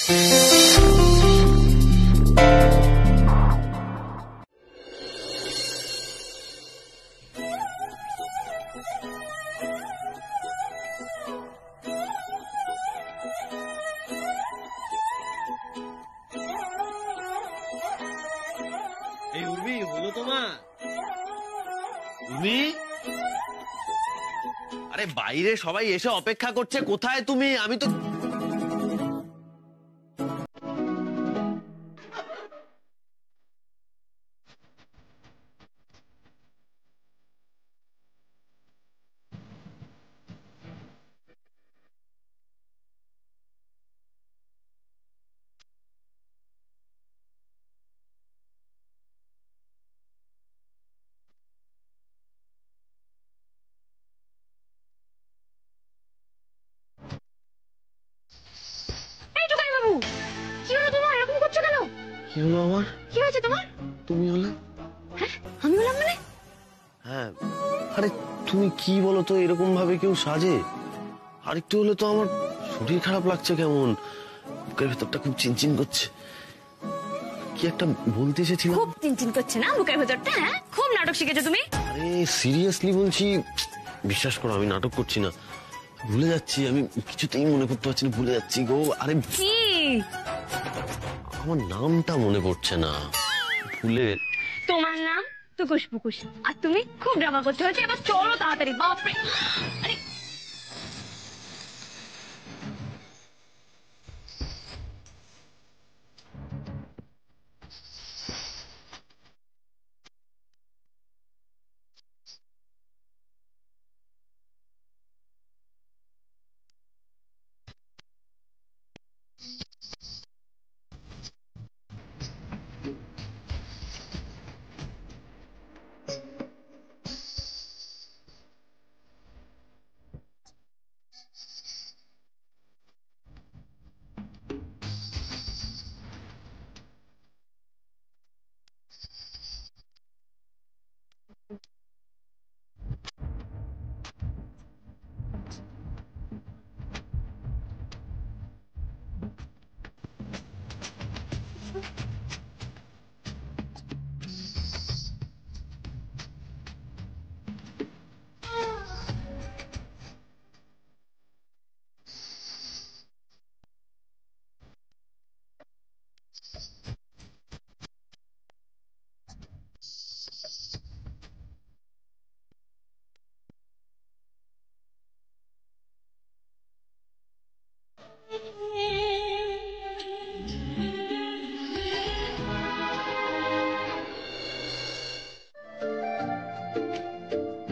এই উর্মি হলো তোমার? উর্মি, আরে বাইরে সবাই এসে অপেক্ষা করছে, কোথায় তুমি? আমি তো কি হলো তোমার? এরকম করছো কেন? কি হলো আমার? কি হয়েছে তোমার? তুমি হলে? হ্যাঁ, আমি হলাম মানে? হ্যাঁ, আরে তুমি কি বলো তো, এরকম ভাবে কেউ সাজে? আরেকটু হলে তো আমার শরীর খারাপ লাগছে, কেমন বুকের ভেতরটা খুব চিনচিন করছে। কি একটা বলতে এসেছিলাম। খুব চিনচিন করছে না বুকের ভেতরটা? হ্যাঁ, খুব নাটক শিখেছো তুমি। আরে সিরিয়াসলি বলছি, বিশ্বাস করো আমি নাটক করছি না। ভুলে যাচ্ছি, আমি কিছুতেই মনে করতে পারছি না, ভুলে যাচ্ছি গো। আরে কি? আমার নামটা মনে পড়ছে না, ভুলে। তোমার নাম টুকুস পুকুস, আর তুমি খুব ড্রামা করতে হয়েছে। এবার চলো তাড়াতাড়ি। বাপরে, আরে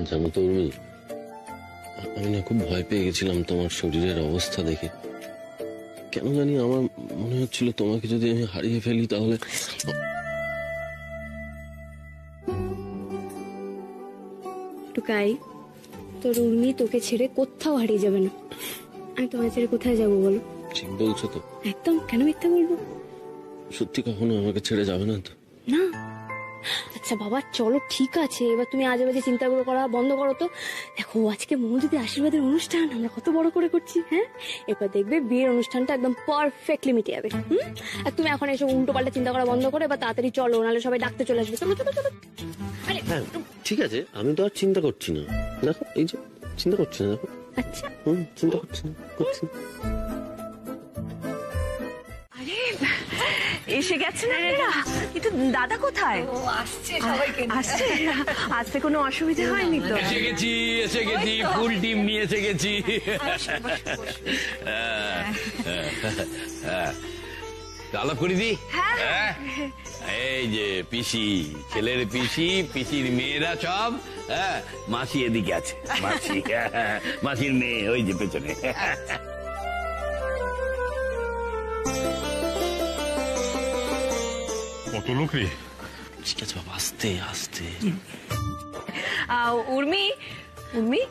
জানো তো উর্মি, আমি না খুব ভয় পেয়ে গেছিলাম তোমার শরীরের অবস্থা দেখে। কেন জানি আমার মনে হচ্ছিল তোমাকে যদি আমি হারিয়ে ফেলি তাহলে। টুকাই, তোর উর্মি তোকে ছেড়ে কোথাও হারিয়ে যাবে না। আমি তোমায় ছেড়ে কোথায় যাবো বলো? ঠিক বলছো তো? একদম। কেন মিথ্যা বলবো? সত্যি কখনো আমাকে ছেড়ে যাবে না তো? না। আচ্ছা বাবা, চলো ঠিক আছে, এবার তুমি আজে বাজে চিন্তাগুলো করা বন্ধ করো তো। দেখো, আজকে মৌদিদি আশীর্বাদের অনুষ্ঠান আমরা কত বড় করে করছি। হ্যাঁ, এবার দেখবে বিয়ের অনুষ্ঠানটা একদম পারফেক্টলি মিটে যাবে। আর তুমি এখন এসব উল্টো পাল্টা চিন্তা করা বন্ধ করে এবার তাড়াতাড়ি চলো, নাহলে সবাই ডাকতে চলে আসবে। চলো চলো চলো। আরে হ্যাঁ ঠিক আছে, আমি তো আর চিন্তা করছি না। দেখো এই যে চিন্তা করছি না, দেখো। আচ্ছা, চিন্তা করছি না, করছি। আরে এসে গেছেন আপনারা? কিন্তু দাদা কোথায়? আসছে, সবাইকে আসছে? আসতে কোনো অসুবিধা হয়নি তো? এসে গেছি, ফুল টিম নিয়ে এসে গেছি। আলাপ করে দি। এই যে পিসি, ছেলের পিসি, পিসির মেয়েরা সব। হ্যাঁ, মাসি এদিকে আছে, মাসি, মাসির মেয়ে ওই যে পেছনে। কত লোক রে? ঠিক আছে বাবা, আস্তে আস্তে। উর্মি, উর্মি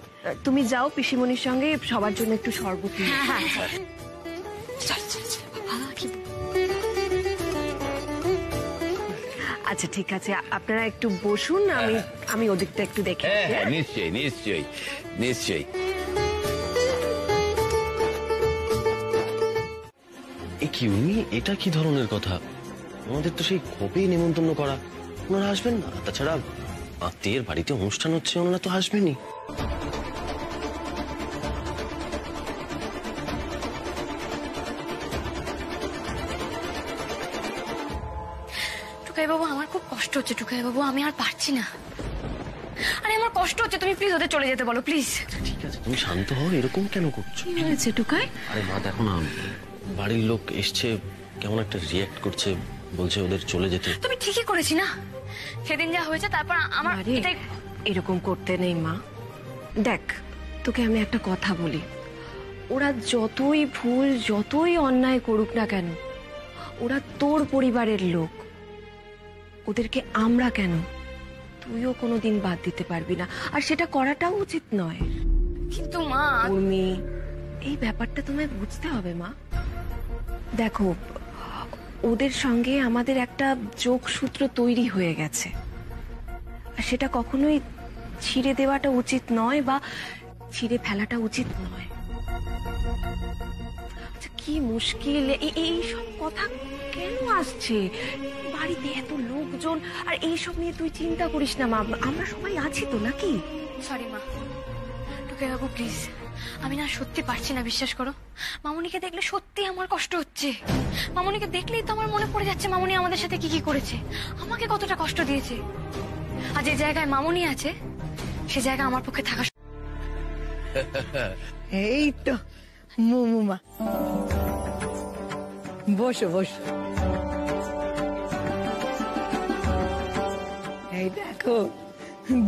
তুমি যাও পিসিমণির সঙ্গে সবার জন্য একটু শরবত নিয়ে। আচ্ছা ঠিক আছে, আপনারা একটু বসুন, আমি ওদিকটা একটু দেখে। হ্যাঁ, নিশ্চয়ই নিশ্চয়ই নিশ্চয়ই। এ কি উনি, এটা কি ধরনের কথা? আমাদের তো সেই কবেই নেমন্তন্ন করা, ওনারা আসবেন না। তাছাড়া আত্মীয়ের বাড়িতে অনুষ্ঠান হচ্ছে, ওনারা তো আসবেনই। টুকাই বাবু, আমার খুব কষ্ট হচ্ছে টুকাই বাবু, আমি আর পারছি না। আরে আমার কষ্ট হচ্ছে, তুমি প্লিজ ওদের চলে যেতে বলো প্লিজ। ঠিক আছে, তুমি শান্ত হও, এরকম কেন করছো? কি হয়েছে টুকাই? আরে মা দেখো না, বাড়ির লোক এসছে, কেমন একটা রিয়েক্ট করছে, বলছে ওদের চলে যেতে। তুমি ঠিকই করেছি না, সেদিন যা হয়েছে তারপর আমার আরে এটাই। এরকম করতে নেই মা। দেখ, তোকে আমি একটা কথা বলি, ওরা যতই ভুল যতই অন্যায় করুক না কেন, ওরা তোর পরিবারের লোক। ওদেরকে আমরা কেন, তুইও কোনোদিন বাদ দিতে পারবি না, আর সেটা করাটাও উচিত নয়। কিন্তু মা, উর্মি, এই ব্যাপারটা তোমায় বুঝতে হবে মা। দেখো, ওদের সঙ্গে আমাদের একটা যোগসূত্র তৈরি হয়ে গেছে, আর সেটা কখনোই ছিঁড়ে দেওয়াটা উচিত নয় বা ছিঁড়ে ফেলাটা উচিত নয়। আচ্ছা, কি মুশকিল, এই সব কথা কেন আসছে? বাড়িতে এত লোকজন, আর এইসব নিয়ে তুই চিন্তা করিস না মা, আমরা সবাই আছি তো নাকি? সরি মা। টুকাই বাবু প্লিজ, আমি না সত্যি পারছি না, বিশ্বাস করো। মামুনিকে দেখলে সত্যি আমার কষ্ট হচ্ছে। মামুনিকে দেখলেই তো আমার মনে পড়ে যাচ্ছে মামুনি আমাদের সাথে কি কি করেছে, আমাকে কতটা কষ্ট দিয়েছে। আর যে জায়গায় মামুনি আছে সে জায়গা আমার পক্ষে থাকা। এই তো মুমুমা, বসো বসো। এই দেখো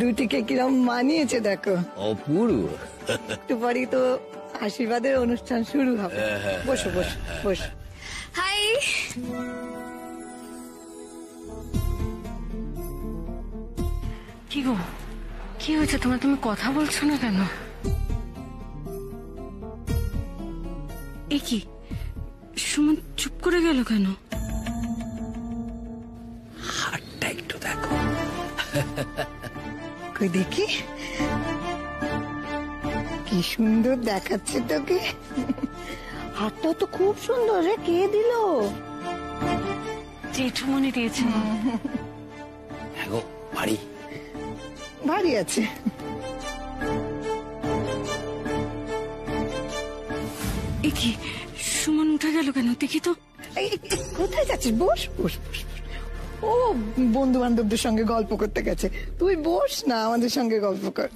দুটিকে কিরম মানিয়েছে দেখো। অপূর্ব। একটু পরেই তো আশীর্বাদের অনুষ্ঠান শুরু হবে। বসো বসো বসো। হাই। কি গো, কি হয়েছে তোমার? তুমি কথা বলছো না কেন? এ কি, সুমন চুপ করে গেল কেন? হাতটা একটু দেখো। কই দেখি, কি সুন্দর দেখাচ্ছে তোকে। হাতটা তো খুব সুন্দর রে, কে দিল? জেঠুমনি দিয়েছে। দেখো বাড়ি ভারী আছে। এ কি, সুমন উঠে গেল কেন? দেখি তো। এই, কোথায় যাচ্ছিস? বস বস বস বস। ও বন্ধু বান্ধবদের সঙ্গে গল্প করতে গেছে, তুই বস না, আমাদের সঙ্গে গল্প কর।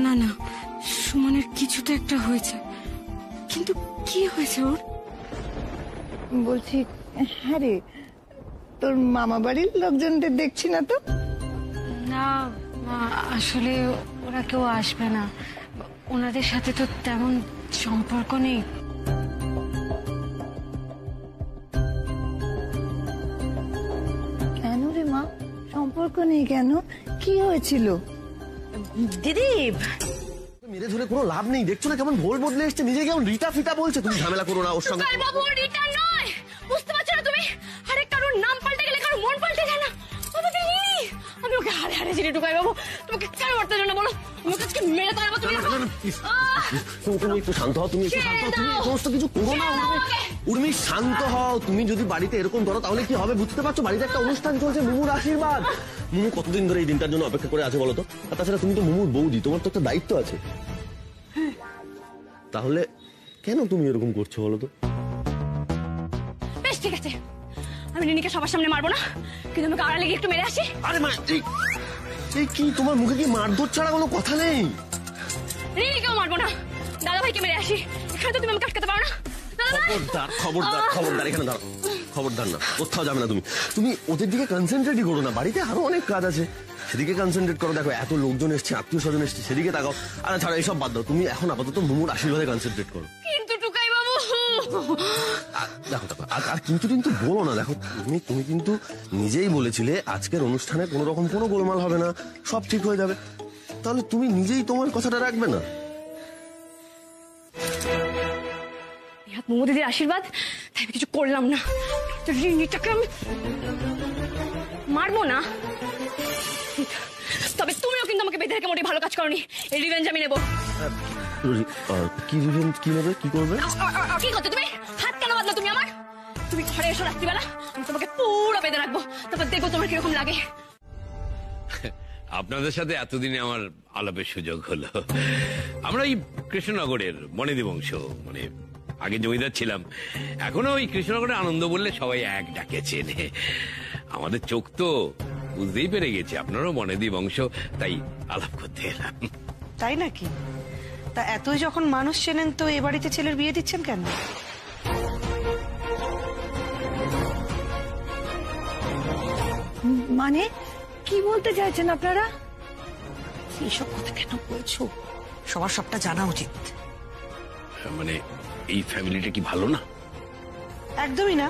না না, সুমনের কিছু তো একটা হয়েছে, কিন্তু কি হয়েছে ওর? বলছি, হ্যাঁ রে, তোর মামা বাড়ির লোকজনদের দেখছি না তো। না, আসলে ওরা কেউ আসবে না, ওনাদের সাথে তো তেমন সম্পর্ক নেই। কেন রে মা, সম্পর্ক নেই কেন? কি হয়েছিল? দিদি, মেরে ধরে কোনো লাভ নেই, দেখছো না কেমন ভোল বদলে এসছে, নিজে কেমন রিটা ফিটা বলছে। তুমি ঝামেলা করো না ওর সঙ্গে। বাবু, ওর রিটার্ন নয়, বুঝতে পারছো না তুমি? আরে কারোর নাম পাল্টে গেলে কারোর মন পাল্টে যায় না। আমি ওকে হারে হারে চিনি। টুকাই বাবু, তোমাকে কেন মারতে জন্য বলো? আমি ওকে আজকে মেরে তাড়াবো। তুমি তুমি একটু শান্ত হও, তুমি একটু শান্ত হও, তুমি এই সমস্ত কিছু করো না। উর্মি শান্ত হও, তুমি যদি বাড়িতে এরকম করো তাহলে কি হবে বুঝতে পারছো? বাড়িতে একটা অনুষ্ঠান চলছে, মুমুর আশীর্বাদ। মুমু কতদিন ধরে এই দিনটার জন্য অপেক্ষা করে আছে বলো তো? আর তাছাড়া তুমি তো মুমুর বৌদি, তোমার তো একটা দায়িত্ব আছে। তাহলে কেন তুমি এরকম করছো বলো তো? বেশ ঠিক আছে, আমি নিনিকে সবার সামনে মারবো না, কিন্তু আমাকে আড়ালে গিয়ে একটু মেরে আসি। আরে মা, এই কি তোমার মুখে কি মারধর ছাড়া কোনো কথা নেই? নিনিকেও মারবো না, দাদা ভাইকে মেরে আসি। এখানে তো তুমি আমাকে আটকাতে পারো না। খবরদার খবরদার খবরদার, এখানে দাঁড়াও। খবরদার না, কোথাও যাবে না তুমি। তুমি ওদের দিকে কনসেন্ট্রেটই করো না, বাড়িতে আরো অনেক কাজ আছে, সেদিকে কনসেন্ট্রেট করো। দেখো এত লোকজন এসছে, আত্মীয় স্বজন এসছে, সেদিকে তাকাও। আর ছাড়া এইসব বাদ দাও, তুমি এখন আপাতত মুমুর আশীর্বাদে কনসেন্ট্রেট করো। কিন্তু টুকাই বাবু, দেখো দেখো, আর কিন্তু কিন্তু বলো না। দেখো তুমি কিন্তু নিজেই বলেছিলে আজকের অনুষ্ঠানে কোনো রকম কোনো গোলমাল হবে না, সব ঠিক হয়ে যাবে। তাহলে তুমি নিজেই তোমার কথাটা রাখবে না? মৌদিদির আশীর্বাদ, তাই আমি কিছু করলাম না। তো রিনিটাকে আমি মারবো না, তবে তুমিও কিন্তু আমাকে বেঁধে রেখে মোটেই ভালো কাজ করনি। এই রিভেঞ্জ আমি নেবো। কি রিভেঞ্জ? কি নেবে? কি করবে? কি করতে তুমি? হাত কেন বাঁধলো তুমি আমার? তুমি ঘরে এসো রাত্রিবেলা, আমি তোমাকে পুরো বেঁধে রাখবো, তারপর দেখবো তোমার কিরকম লাগে। আপনাদের সাথে এতদিনে আমার আলাপের সুযোগ হলো। আমরা এই কৃষ্ণনগরের বনেদি বংশ, মানে আগে জমিদার ছিলাম, এখনো ওই কৃষ্ণনগরের আনন্দ বললে সবাই এক ডাকে চেনে। আমাদের চোখ তো বুঝতেই পেরে গেছে আপনারও বনেদি বংশ, তাই আলাপ করতে এলাম। তাই নাকি? তা এতই যখন মানুষ চেনেন তো এ বাড়িতে ছেলের বিয়ে দিচ্ছেন কেন? মানে কি বলতে চাইছেন আপনারা? এইসব কথা কেন বলছো? সবার সবটা জানা উচিত। মানে এই ফ্যামিলিটা কি ভালো না? একদমই না।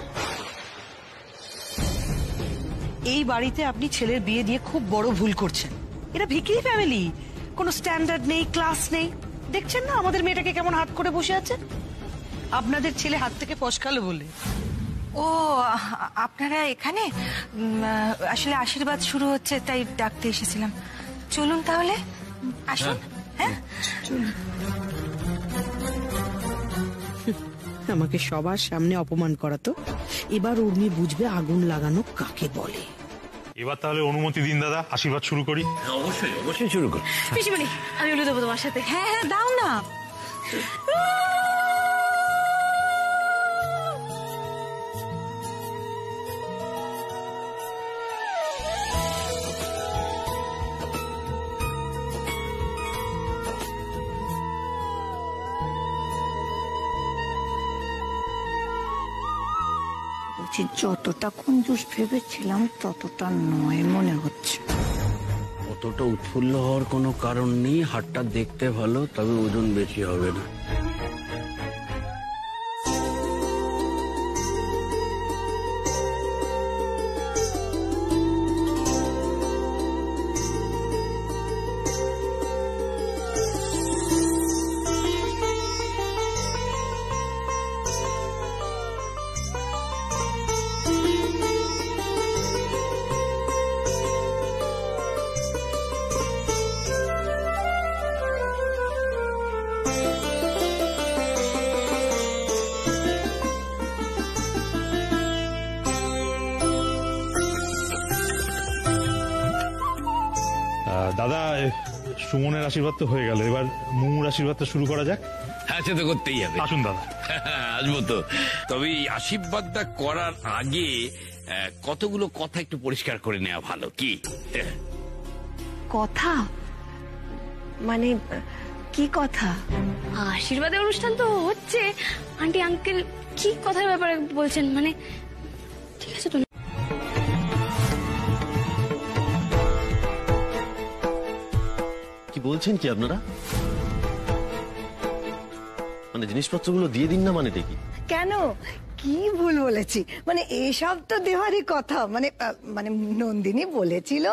এই বাড়িতে আপনি ছেলের বিয়ে দিয়ে খুব বড় ভুল করছেন। এরা ভিখিরি ফ্যামিলি, কোনো স্ট্যান্ডার্ড নেই, ক্লাস নেই। দেখছেন না আমাদের মেয়েটাকে কেমন হাত করে বসে আছে? আপনাদের ছেলে হাত থেকে ফসকালো বলে। ও আপনারা এখানে? আসলে আশীর্বাদ শুরু হচ্ছে তাই ডাকতে এসেছিলাম। চলুন তাহলে, আসুন। হ্যাঁ আমাকে সবার সামনে অপমান করা তো এবার উর্মি বুঝবে আগুন লাগানো কাকে বলে। এবার তাহলে অনুমতি দিন দাদা, আশীর্বাদ শুরু করি। অবশ্যই অবশ্যই শুরু কর। পিসিমণি, আমি উলু দেবো তোমার সাথে। হ্যাঁ হ্যাঁ দাও না। যতটা কঞ্জুস ভেবেছিলাম ততটা নয় মনে হচ্ছে। অতটা উৎফুল্ল হওয়ার কোনো কারণ নেই। হাটটা দেখতে ভালো, তবে ওজন বেশি হবে না। দাদা, সুমনের আশীর্বাদ তো হয়ে গেল, এবার মুমুর আশীর্বাদটা শুরু করা যাক। হ্যাঁ, সে তো করতেই হবে। আসুন দাদা। আসবো তো। তবে এই আশীর্বাদটা করার আগে কতগুলো কথা একটু পরিষ্কার করে নেওয়া ভালো, কি? কথা মানে কি কথা? আশীর্বাদের অনুষ্ঠান তো হচ্ছে, আন্টি আঙ্কেল কি কথার ব্যাপারে বলছেন? মানে ঠিক আছে তো? কি বলছেন কি আপনারা? মানে জিনিসপত্রগুলো দিয়ে দিন না, মানে কি? কেন, কি ভুল বলেছি? মানে এসব তো দেওয়ারই কথা। মানে মানে নন্দিনী বলেছিল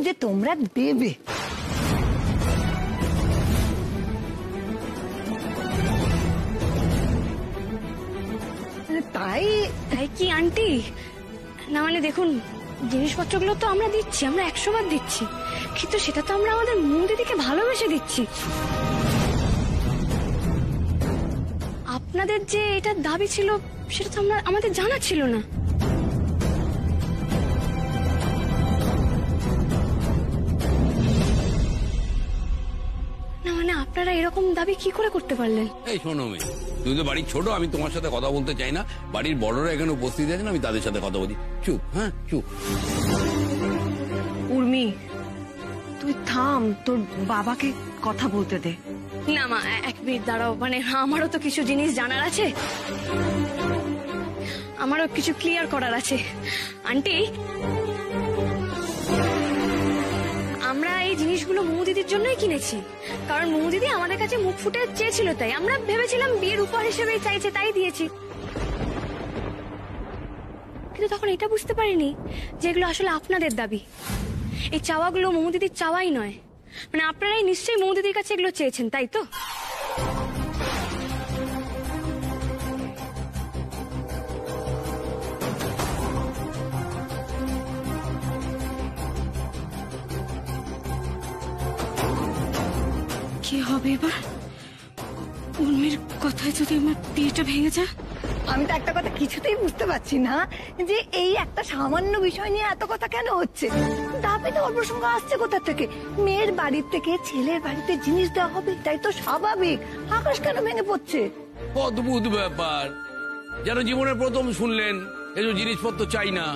যে তোমরা দেবে। তাই তাই কি আন্টি? না মানে দেখুন, জিনিসপত্রগুলো তো আমরা দিচ্ছি, আমরা 100 বার দিচ্ছি, কিন্তু সেটা তো আমরা আমাদের মৌদিদিকে ভালোবেসে দিচ্ছি। আপনাদের যে এটা দাবি ছিল সেটা তো আমাদের জানা ছিল না। না মানে আপনারা এরকম দাবি কি করে করতে পারলেন? এই শোনো মেয়ে, তুই তো বাড়ির ছোট, আমি তোমার সাথে কথা বলতে চাই না। বাড়ির বড়রা এখানে উপস্থিত আছেন, আমি তাদের সাথে কথা বলি। চুপ, হ্যাঁ চুপ। উর্মি, তুই থাম, তোর বাবাকে কথা বলতে দে। না মা, এক মিনিট দাঁড়াও। মানে আমারও তো কিছু জিনিস জানার আছে, আমারও কিছু ক্লিয়ার করার আছে। আন্টি, আমরা এই জিনিসগুলো মৌদিদির জন্যই কিনেছি, কারণ মৌদিদি আমাদের কাছে মুখ ফুটে চেয়েছিল, তাই আমরা ভেবেছিলাম বিয়ের উপহার হিসেবে চাইছে, তাই দিয়েছি। কিন্তু তখন এটা বুঝতে পারিনি যে এগুলো আসলে আপনাদের দাবি। এই চাওয়াগুলো মৌদিদির চাওয়াই নয়। মানে আপনারাই নিশ্চয়ই মৌদিদির কাছে এগুলো চেয়েছেন, তাই তো? কি হবে এবার? উর্মির কথায় যদি আমার বিয়েটা ভেঙে যায়? আমি তো একটা কথা কিছুতেই বুঝতে পারছি না, যে এই একটা সামান্য বিষয় নিয়ে এত কথা কেন হচ্ছে। দাবি দেওয়ার প্রসঙ্গ আসছে কোথা থেকে? মেয়ের বাড়ির থেকে ছেলের বাড়িতে জিনিস দেওয়া হবে, তাই তো স্বাভাবিক। আকাশ কেন ভেঙে পড়ছে? অদ্ভুত ব্যাপার, যেন জীবনের প্রথম শুনলেন এসব জিনিসপত্র চাই না।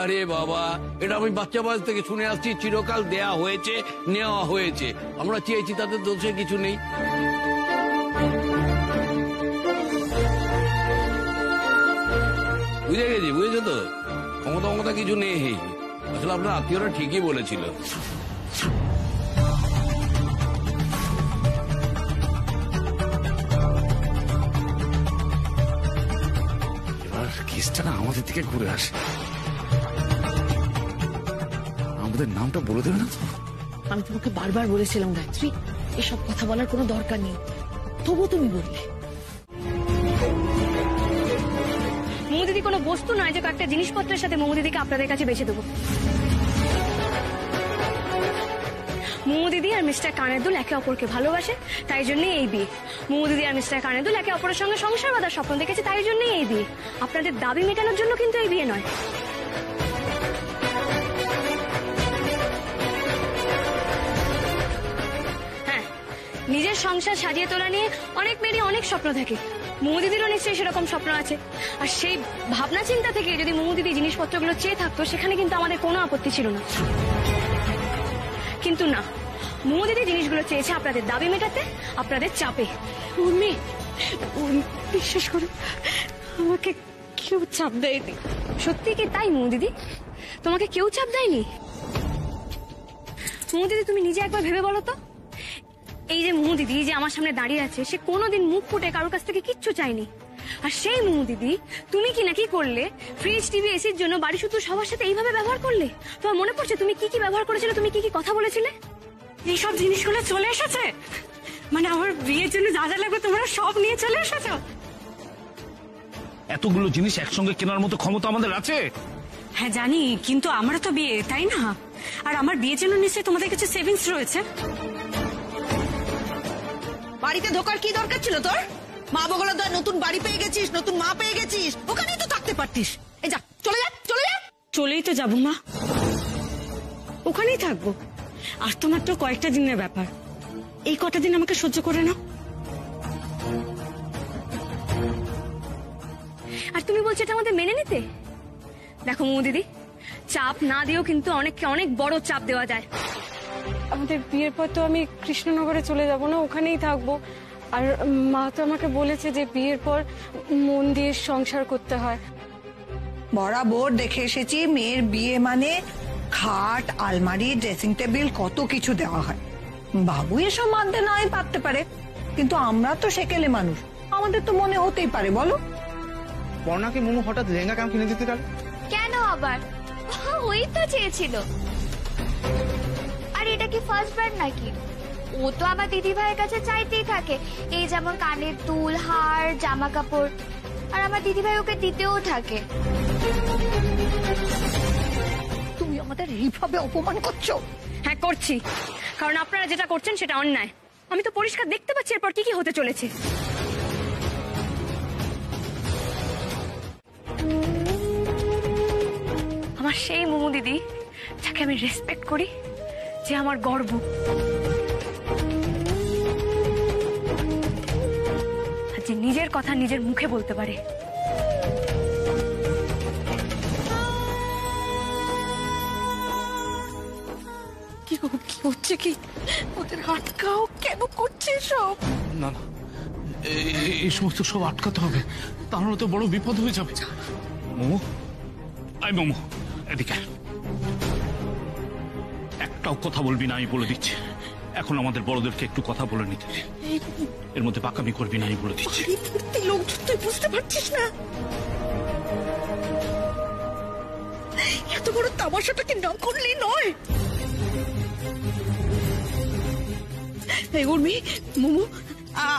আরে বাবা, এটা আমি বাচ্চা বয়স থেকে শুনে আসছি, চিরকাল দেয়া হয়েছে, নেওয়া হয়েছে। আমরা চেয়েছি, তাতে দোষে কিছু নেই। বুঝে গেছি, বুঝেছো তো? ক্ষমতা কিছু নেই। আসলে আপনার আত্মীয়রা ঠিকই বলেছিল। এবার কেসটা না আমাদের দিকে ঘুরে আসে। আমাদের নামটা বলে দেবে না? আমি তোমাকে বারবার বলেছিলাম গায়ত্রী, এসব কথা বলার কোনো দরকার নেই, তবু তুমি বললে। মোমো দিদি কোনো বস্তু নয় যে কয়েকটা জিনিসপত্রের সাথে মোমো দিদিকে আপনাদের কাছে বেঁচে দেবো। মোমো দিদি আর মিস্টার কানেরদুল একে অপরকে ভালোবাসে, তাই জন্যই এই বিয়ে। মোমো দিদি আর মিস্টার কানেরদুল একে অপরের সঙ্গে সংসার বাঁধার স্বপ্ন দেখেছে, তাই জন্যই এই বিয়ে। আপনাদের দাবি মেটানোর জন্য কিন্তু এই বিয়ে নয়। হ্যাঁ, নিজের সংসার সাজিয়ে তোলা নিয়ে অনেক মেয়েরই অনেক স্বপ্ন থাকে। মোমো দিদিরও নিশ্চয়ই সেরকম স্বপ্ন আছে। আর সেই ভাবনা চিন্তা থেকে যদি মোমো দিদি জিনিসপত্রগুলো চেয়ে থাকতো, সেখানে কিন্তু আমাদের কোনো আপত্তি ছিল না। কিন্তু না, মোমো দিদি জিনিসগুলো চেয়েছে আপনাদের দাবি মেটাতে, আপনাদের চাপে। উর্মি, বিশ্বাস করো, আমাকে কেউ চাপ দেয়নি। সত্যি কি তাই মোমো দিদি? তোমাকে কেউ চাপ দেয়নি? মোমো দিদি, তুমি নিজে একবার ভেবে বলো তো, এই যে মোমো দিদি যে আমার সামনে দাঁড়িয়ে আছে, সে কোনোদিন মুখ ফুটে কারোর কাছ থেকে কিচ্ছু চায়নি। আর সেই মোমো দিদি তুমি কি না কি করলে, ফ্রিজ, টিভি, এসির জন্য বাড়ি শুধু সবার সাথে এইভাবে ব্যবহার করলে। তোমার মনে পড়ছে তুমি কি কি ব্যবহার করেছিলে, তুমি কি কি কথা বলেছিলে? এইসব জিনিসগুলো চলে এসেছে, মানে আমার বিয়ের জন্য যা যা লাগবে তোমরা সব নিয়ে চলে এসেছো। এতগুলো জিনিস একসঙ্গে কেনার মতো ক্ষমতা আমাদের আছে? হ্যাঁ জানি, কিন্তু আমারও তো বিয়ে, তাই না? আর আমার বিয়ের জন্য নিশ্চয়ই তোমাদের কাছে সেভিংস রয়েছে। বাড়িতে ঢোকার কি দরকার ছিল তোর? মা বগলা দা নতুন বাড়ি পেয়ে গেছিস, নতুন মা পেয়ে গেছিস, ওখানেই তো থাকতে পারতিস। এই যা, চলে যা, চলে যা। চলেই তো যাবো মা, ওখানেই থাকবো। আর তো মাত্র কয়েকটা দিনের ব্যাপার, এই কটা দিন আমাকে সহ্য করে নাও। আর তুমি বলছো এটা আমাদের মেনে নিতে? দেখো মোমো দিদি, চাপ না দিয়েও কিন্তু অনেককে অনেক বড় চাপ দেওয়া যায়। আমাদের বিয়ের পর তো আমি কৃষ্ণনগরে চলে যাব না, ওখানেই থাকবো। আর মা তো আমাকে বলেছে যে বিয়ের পর মন দিয়ে সংসার করতে হয়। বরাবর দেখে এসেছি মেয়ের বিয়ে মানে খাট, আলমারি, ড্রেসিং টেবিল, কত কিছু দেওয়া হয়। বাবু এসব মানতে নয় পারতে পারে, কিন্তু আমরা তো সেকেলে মানুষ, আমাদের তো মনে হতেই পারে। বলো, বর্ণাকে মোমো হঠাৎ লেহেঙ্গা কেমন কিনে দিতে গেল? কেন আবার? ওই তো চেয়েছিল। আর এটা কি ফার্স্ট বার নাকি? ও তো আমার দিদি ভাইয়ের কাছে চাইতেই থাকে, এই যেমন কানের দুল, হার, জামা কাপড়। আর আমার দিদি ভাই ওকে দিতেও থাকে। তুমি আমাদের এইভাবে অপমান করছো? হ্যাঁ করছি, কারণ আপনারা যেটা করছেন সেটা অন্যায়। আমি তো পরিষ্কার দেখতে পাচ্ছি এরপর কি কি হতে চলেছে। আমার সেই মোমো দিদি, যাকে আমি রেসপেক্ট করি, যে আমার গর্ব। আর যে নিজের কথা নিজের মুখে বলতে পারে। কি হচ্ছে কি? ওদের আটকাও, কেন করছে সব? না না, এই সমস্ত সব আটকাতে হবে, তাহলে তো বড় বিপদ হয়ে যাবে। মোমো, আই মোমো, এদিকে একটাও কথা বলবি না, আমি বলে দিচ্ছি। এখন আমাদের বড়দেরকে একটু কথা বলে নিতে, এর মধ্যে পাকামি করবি না, আমি বলে দিচ্ছি। লোকজন তুই বুঝতে পারছিস না? এত বড় তামাশাটাকে না করলেই নয়। উর্মি, মোমো,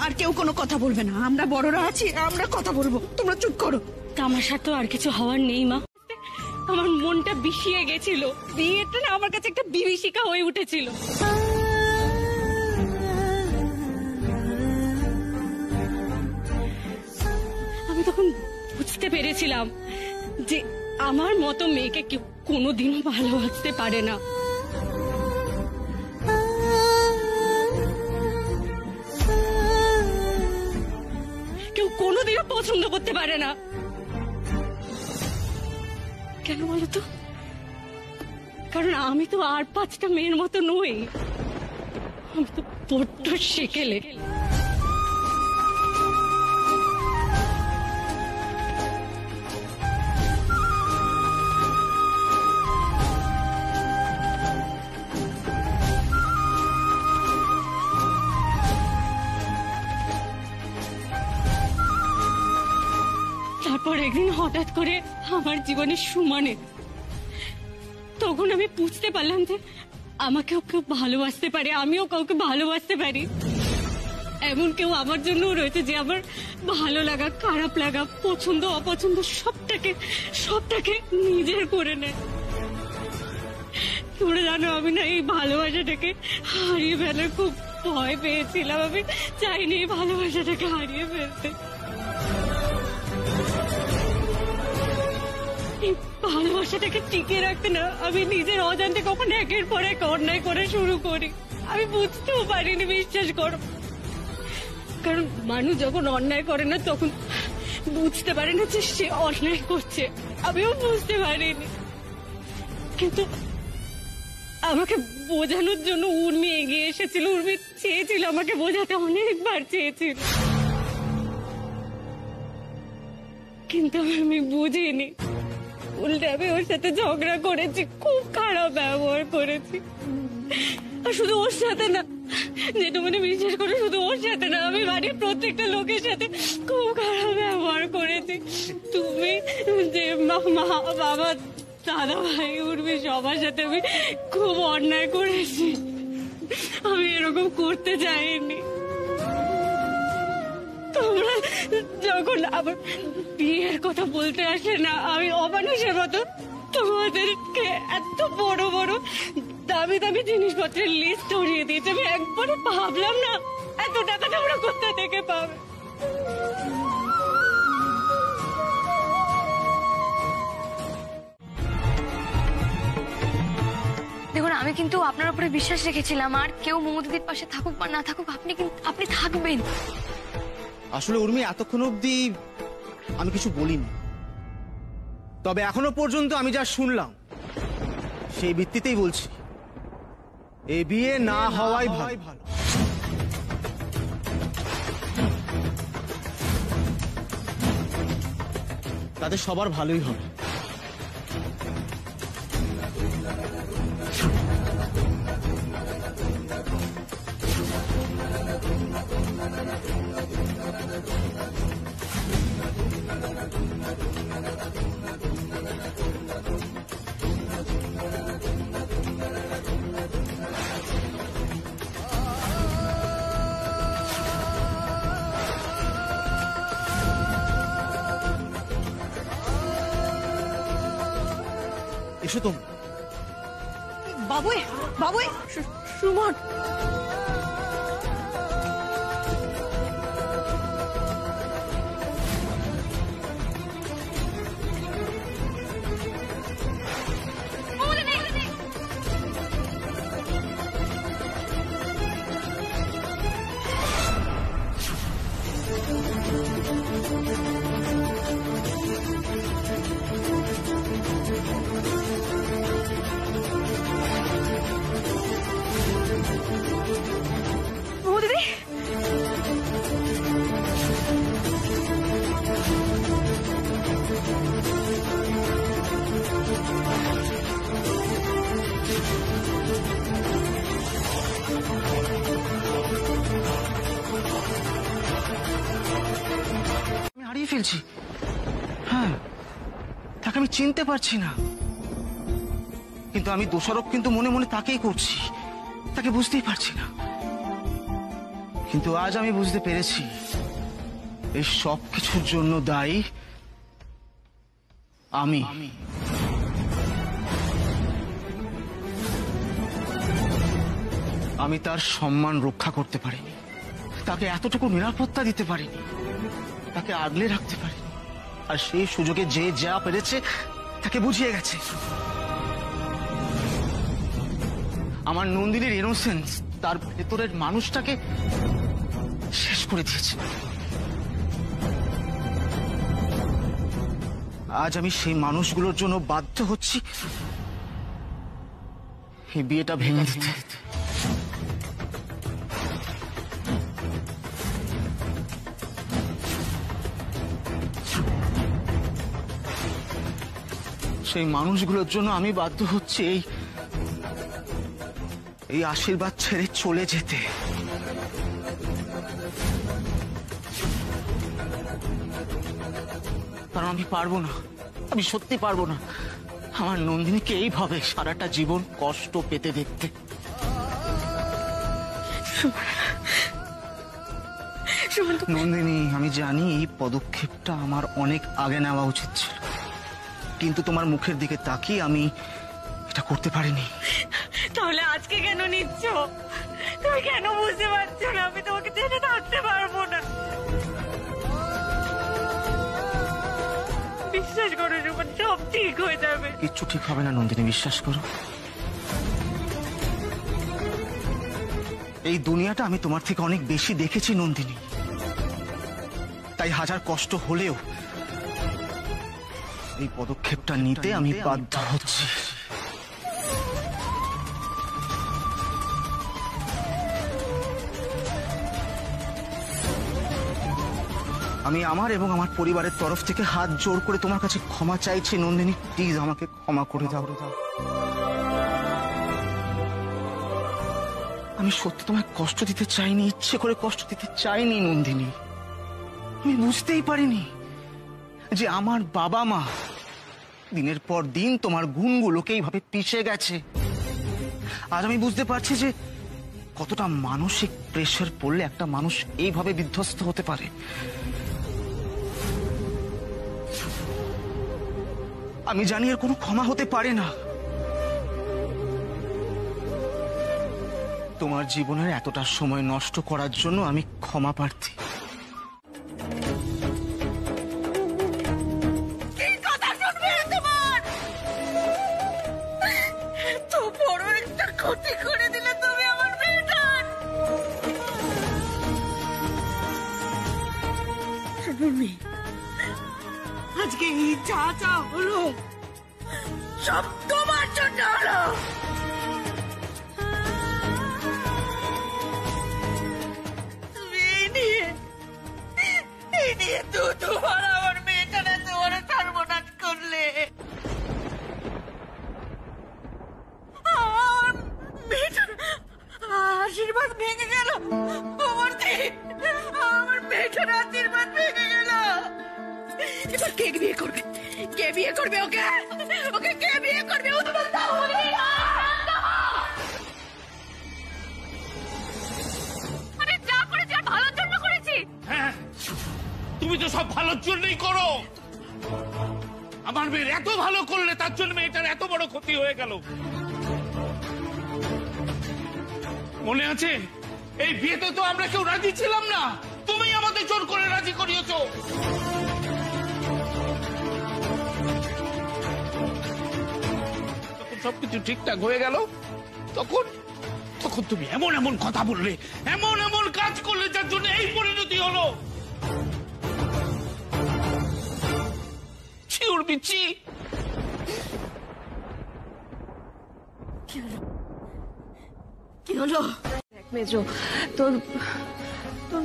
আর কেউ কোনো কথা বলবে না, আমরা বড়রা আছি, আমরা কথা বলবো, তোমরা চুপ করো। তামাশা তো আর কিছু হওয়ার নেই মা, আমার মনটা বিষিয়ে গেছিল। বিয়েটা না আমার কাছে একটা বিভীষিকা হয়ে উঠেছিল। তখন বুঝতে পেরেছিলাম যে আমার মতো মেয়েকে কেউ কোনোদিনও ভালোবাসতে পারে না। কেউ কোনোদিনও পছন্দ করতে পারে না। কেন বলতো? কারণ আমি তো আর 5টা মেয়ের মতো নই, আমি তো বড্ড সেকেলে। তারপর একদিন হঠাৎ করে আমার জীবনের সুমনে, তখন আমি বুঝতে পারলাম যে আমাকেও কেউ ভালোবাসতে পারে, আমিও কাউকে ভালোবাসতে পারি। এমন কেউ আমার জন্যও রয়েছে যে আমার ভালো লাগা, খারাপ লাগা, পছন্দ অপছন্দ সবটাকে নিজের করে নেয়। তোমরা জানো আমি না এই ভালোবাসাটাকে হারিয়ে ফেলার খুব ভয় পেয়েছিলাম। আমি চাইনি এই ভালোবাসাটাকে হারিয়ে ফেলতে। ভালোবাসাটাকে টিকে রাখতে না আমি নিজের অজান্তে কখন একের পর এক অন্যায় করে শুরু করি। আমি বুঝতেও পারিনি, বিশ্বাস করো। কারণ মানুষ যখন অন্যায় করে না তখন বুঝতে পারে না যে সে অন্যায় করছে। আমিও বুঝতে পারিনি, কিন্তু আমাকে বোঝানোর জন্য উর্মি এগিয়ে এসেছিল। উর্মি চেয়েছিল আমাকে বোঝাতে, অনেকবার চেয়েছিল, কিন্তু আমি বুঝিনি। উল্টে আমি ওর সাথে ঝগড়া করেছি, খুব খারাপ ব্যবহার করেছি। আর শুধু ওর সাথে না, যেটা মানে বিশ্বাস করে, শুধু ওর সাথে না, আমি বাড়ির প্রত্যেকটা লোকের সাথে খুব খারাপ ব্যবহার করেছি। তুমি যে মা, বাবা, দাদা ভাই, উর্মি, সবার সাথে আমি খুব অন্যায় করেছি। আমি এরকম করতে চাইনি। তোমরা যখন আবার বিয়ের কথা বলতে আসে না, আমি অমানুষের মতো তোমাদেরকে এত বড় বড় দামি দামি জিনিসপত্রের লিস্ট ধরিয়ে দিয়েছে। আমি একবারও ভাবলাম না এত টাকা তোমরা কোথা থেকে পাবে। দেখুন, আমি কিন্তু আপনার উপরে বিশ্বাস রেখেছিলাম। আর কেউ মৌদিদির পাশে থাকুক বা না থাকুক, আপনি থাকবেন। আসলে উর্মি, এতক্ষণ অব্দি আমি কিছু বলিনি, তবে এখনো পর্যন্ত আমি যা শুনলাম সেই ভিত্তিতেই বলছি, এই বিয়ে না হওয়াই ভালো। তাদের সবার ভালোই হবে। এসো তুমি। বাবুই, বাবুই, সুমন, হারিয়ে ফেলছি। হ্যাঁ, তাকে আমি চিনতে পারছি না, কিন্তু আমি দোষারোপ কিন্তু মনে মনে তাকেই করছি, তাকে বুঝতেই পারছি না। কিন্তু আজ আমি বুঝতে পেরেছি এই সব কিছুর জন্য দায়ী আমি। আমি তার সম্মান রক্ষা করতে পারিনি, তাকে এতটুকু নিরাপত্তা দিতে পারিনি, তাকে আগলে রাখতে পারিনি। আর সেই সুযোগে যে যা পেরেছে তাকে বুঝিয়ে গেছে। আমার নন্দিনীর ইনোসেন্স, তার ভেতরের মানুষটাকে শেষ করে দিয়েছে। আজ আমি সেই মানুষগুলোর জন্য বাধ্য হচ্ছি এই বিয়েটা ভেঙে দিতে। সেই মানুষগুলোর জন্য আমি বাধ্য হচ্ছি এই আশীর্বাদ ছেড়ে চলে যেতে। কারণ আমি পারবো না, আমি সত্যি পারবো না আমার নন্দিনীকে এইভাবে সারাটা জীবন কষ্ট পেতে দেখতে। নন্দিনী, আমি জানি এই পদক্ষেপটা আমার অনেক আগে নেওয়া উচিত ছিল, কিন্তু তোমার মুখের দিকে তাকিয়ে আমি এটা করতে পারিনি। তাহলে আজকে কেন নিচ্ছ? তুমি কেন বুঝতে পারছো না আমি তোমাকে টেনে থাকতে পারবো না? বিশ্বাস করো সুমন, সব ঠিক হয়ে যাবে। কিচ্ছু ঠিক হবে না নন্দিনী, বিশ্বাস করো। এই দুনিয়াটা আমি তোমার থেকে অনেক বেশি দেখেছি নন্দিনী, তাই হাজার কষ্ট হলেও এই পদক্ষেপটা নিতে আমি বাধ্য হচ্ছি। আমি আমার এবং আমার পরিবারের তরফ থেকে হাত জোর করে তোমার কাছে ক্ষমা চাইছি নন্দিনী, প্লিজ আমাকে ক্ষমা করে দাও। আমি সত্যি তোমায় কষ্ট দিতে চাইনি, ইচ্ছে করে কষ্ট দিতে চাইনি নন্দিনী। আমি বুঝতেই পারিনি যে আমার বাবা মা দিনের পর দিন তোমার গুণগুলোকে এইভাবে পিষে গেছে। আজ আমি বুঝতে পারছি যে কতটা মানসিক প্রেশার পড়লে একটা মানুষ এইভাবে বিধ্বস্ত হতে পারে। আমি জানি এর কোনো ক্ষমা হতে পারে না। তোমার জীবনের এতটা সময় নষ্ট করার জন্য আমি ক্ষমা প্রার্থী। ক্ষতি করে দিলে তুমি আমার মেয়েটার। আজকে এই যা যা হলো সব তোমার জন্য হলো। তুমি এই নিয়ে তোমার আমার মেয়েটার তোমার সর্বনাশ করলে। আশীর্বাদ ভেঙে গেল, আমার মেয়েটার আশীর্বাদ ভেঙে গেল। এবার কে বিয়ে করবে? কে বিয়ে করবে ওকে? ওকে কে বিয়ে করবে? আমি যা করেছি আর ভালোর জন্য করেছি। হ্যাঁ, তুমি তো সব ভালোর জন্যই করো। আমার মেয়ের এত ভালো করলে তার জন্য মেয়েটার এত বড় ক্ষতি হয়ে গেল। মনে আছে এই বিয়েতে তো আমরা কেউ রাজি ছিলাম না, তুমি আমাদের জোর করে রাজি করিয়েছো। তখন সবকিছু ঠিকঠাক হয়ে গেল, তখন তখন তুমি এমন এমন কথা বললে, এমন এমন কাজ করলে যার জন্য এই পরিণতি হলো। ছিউর বিচ্ছি। কি হলো? দেখ মেজো, তোর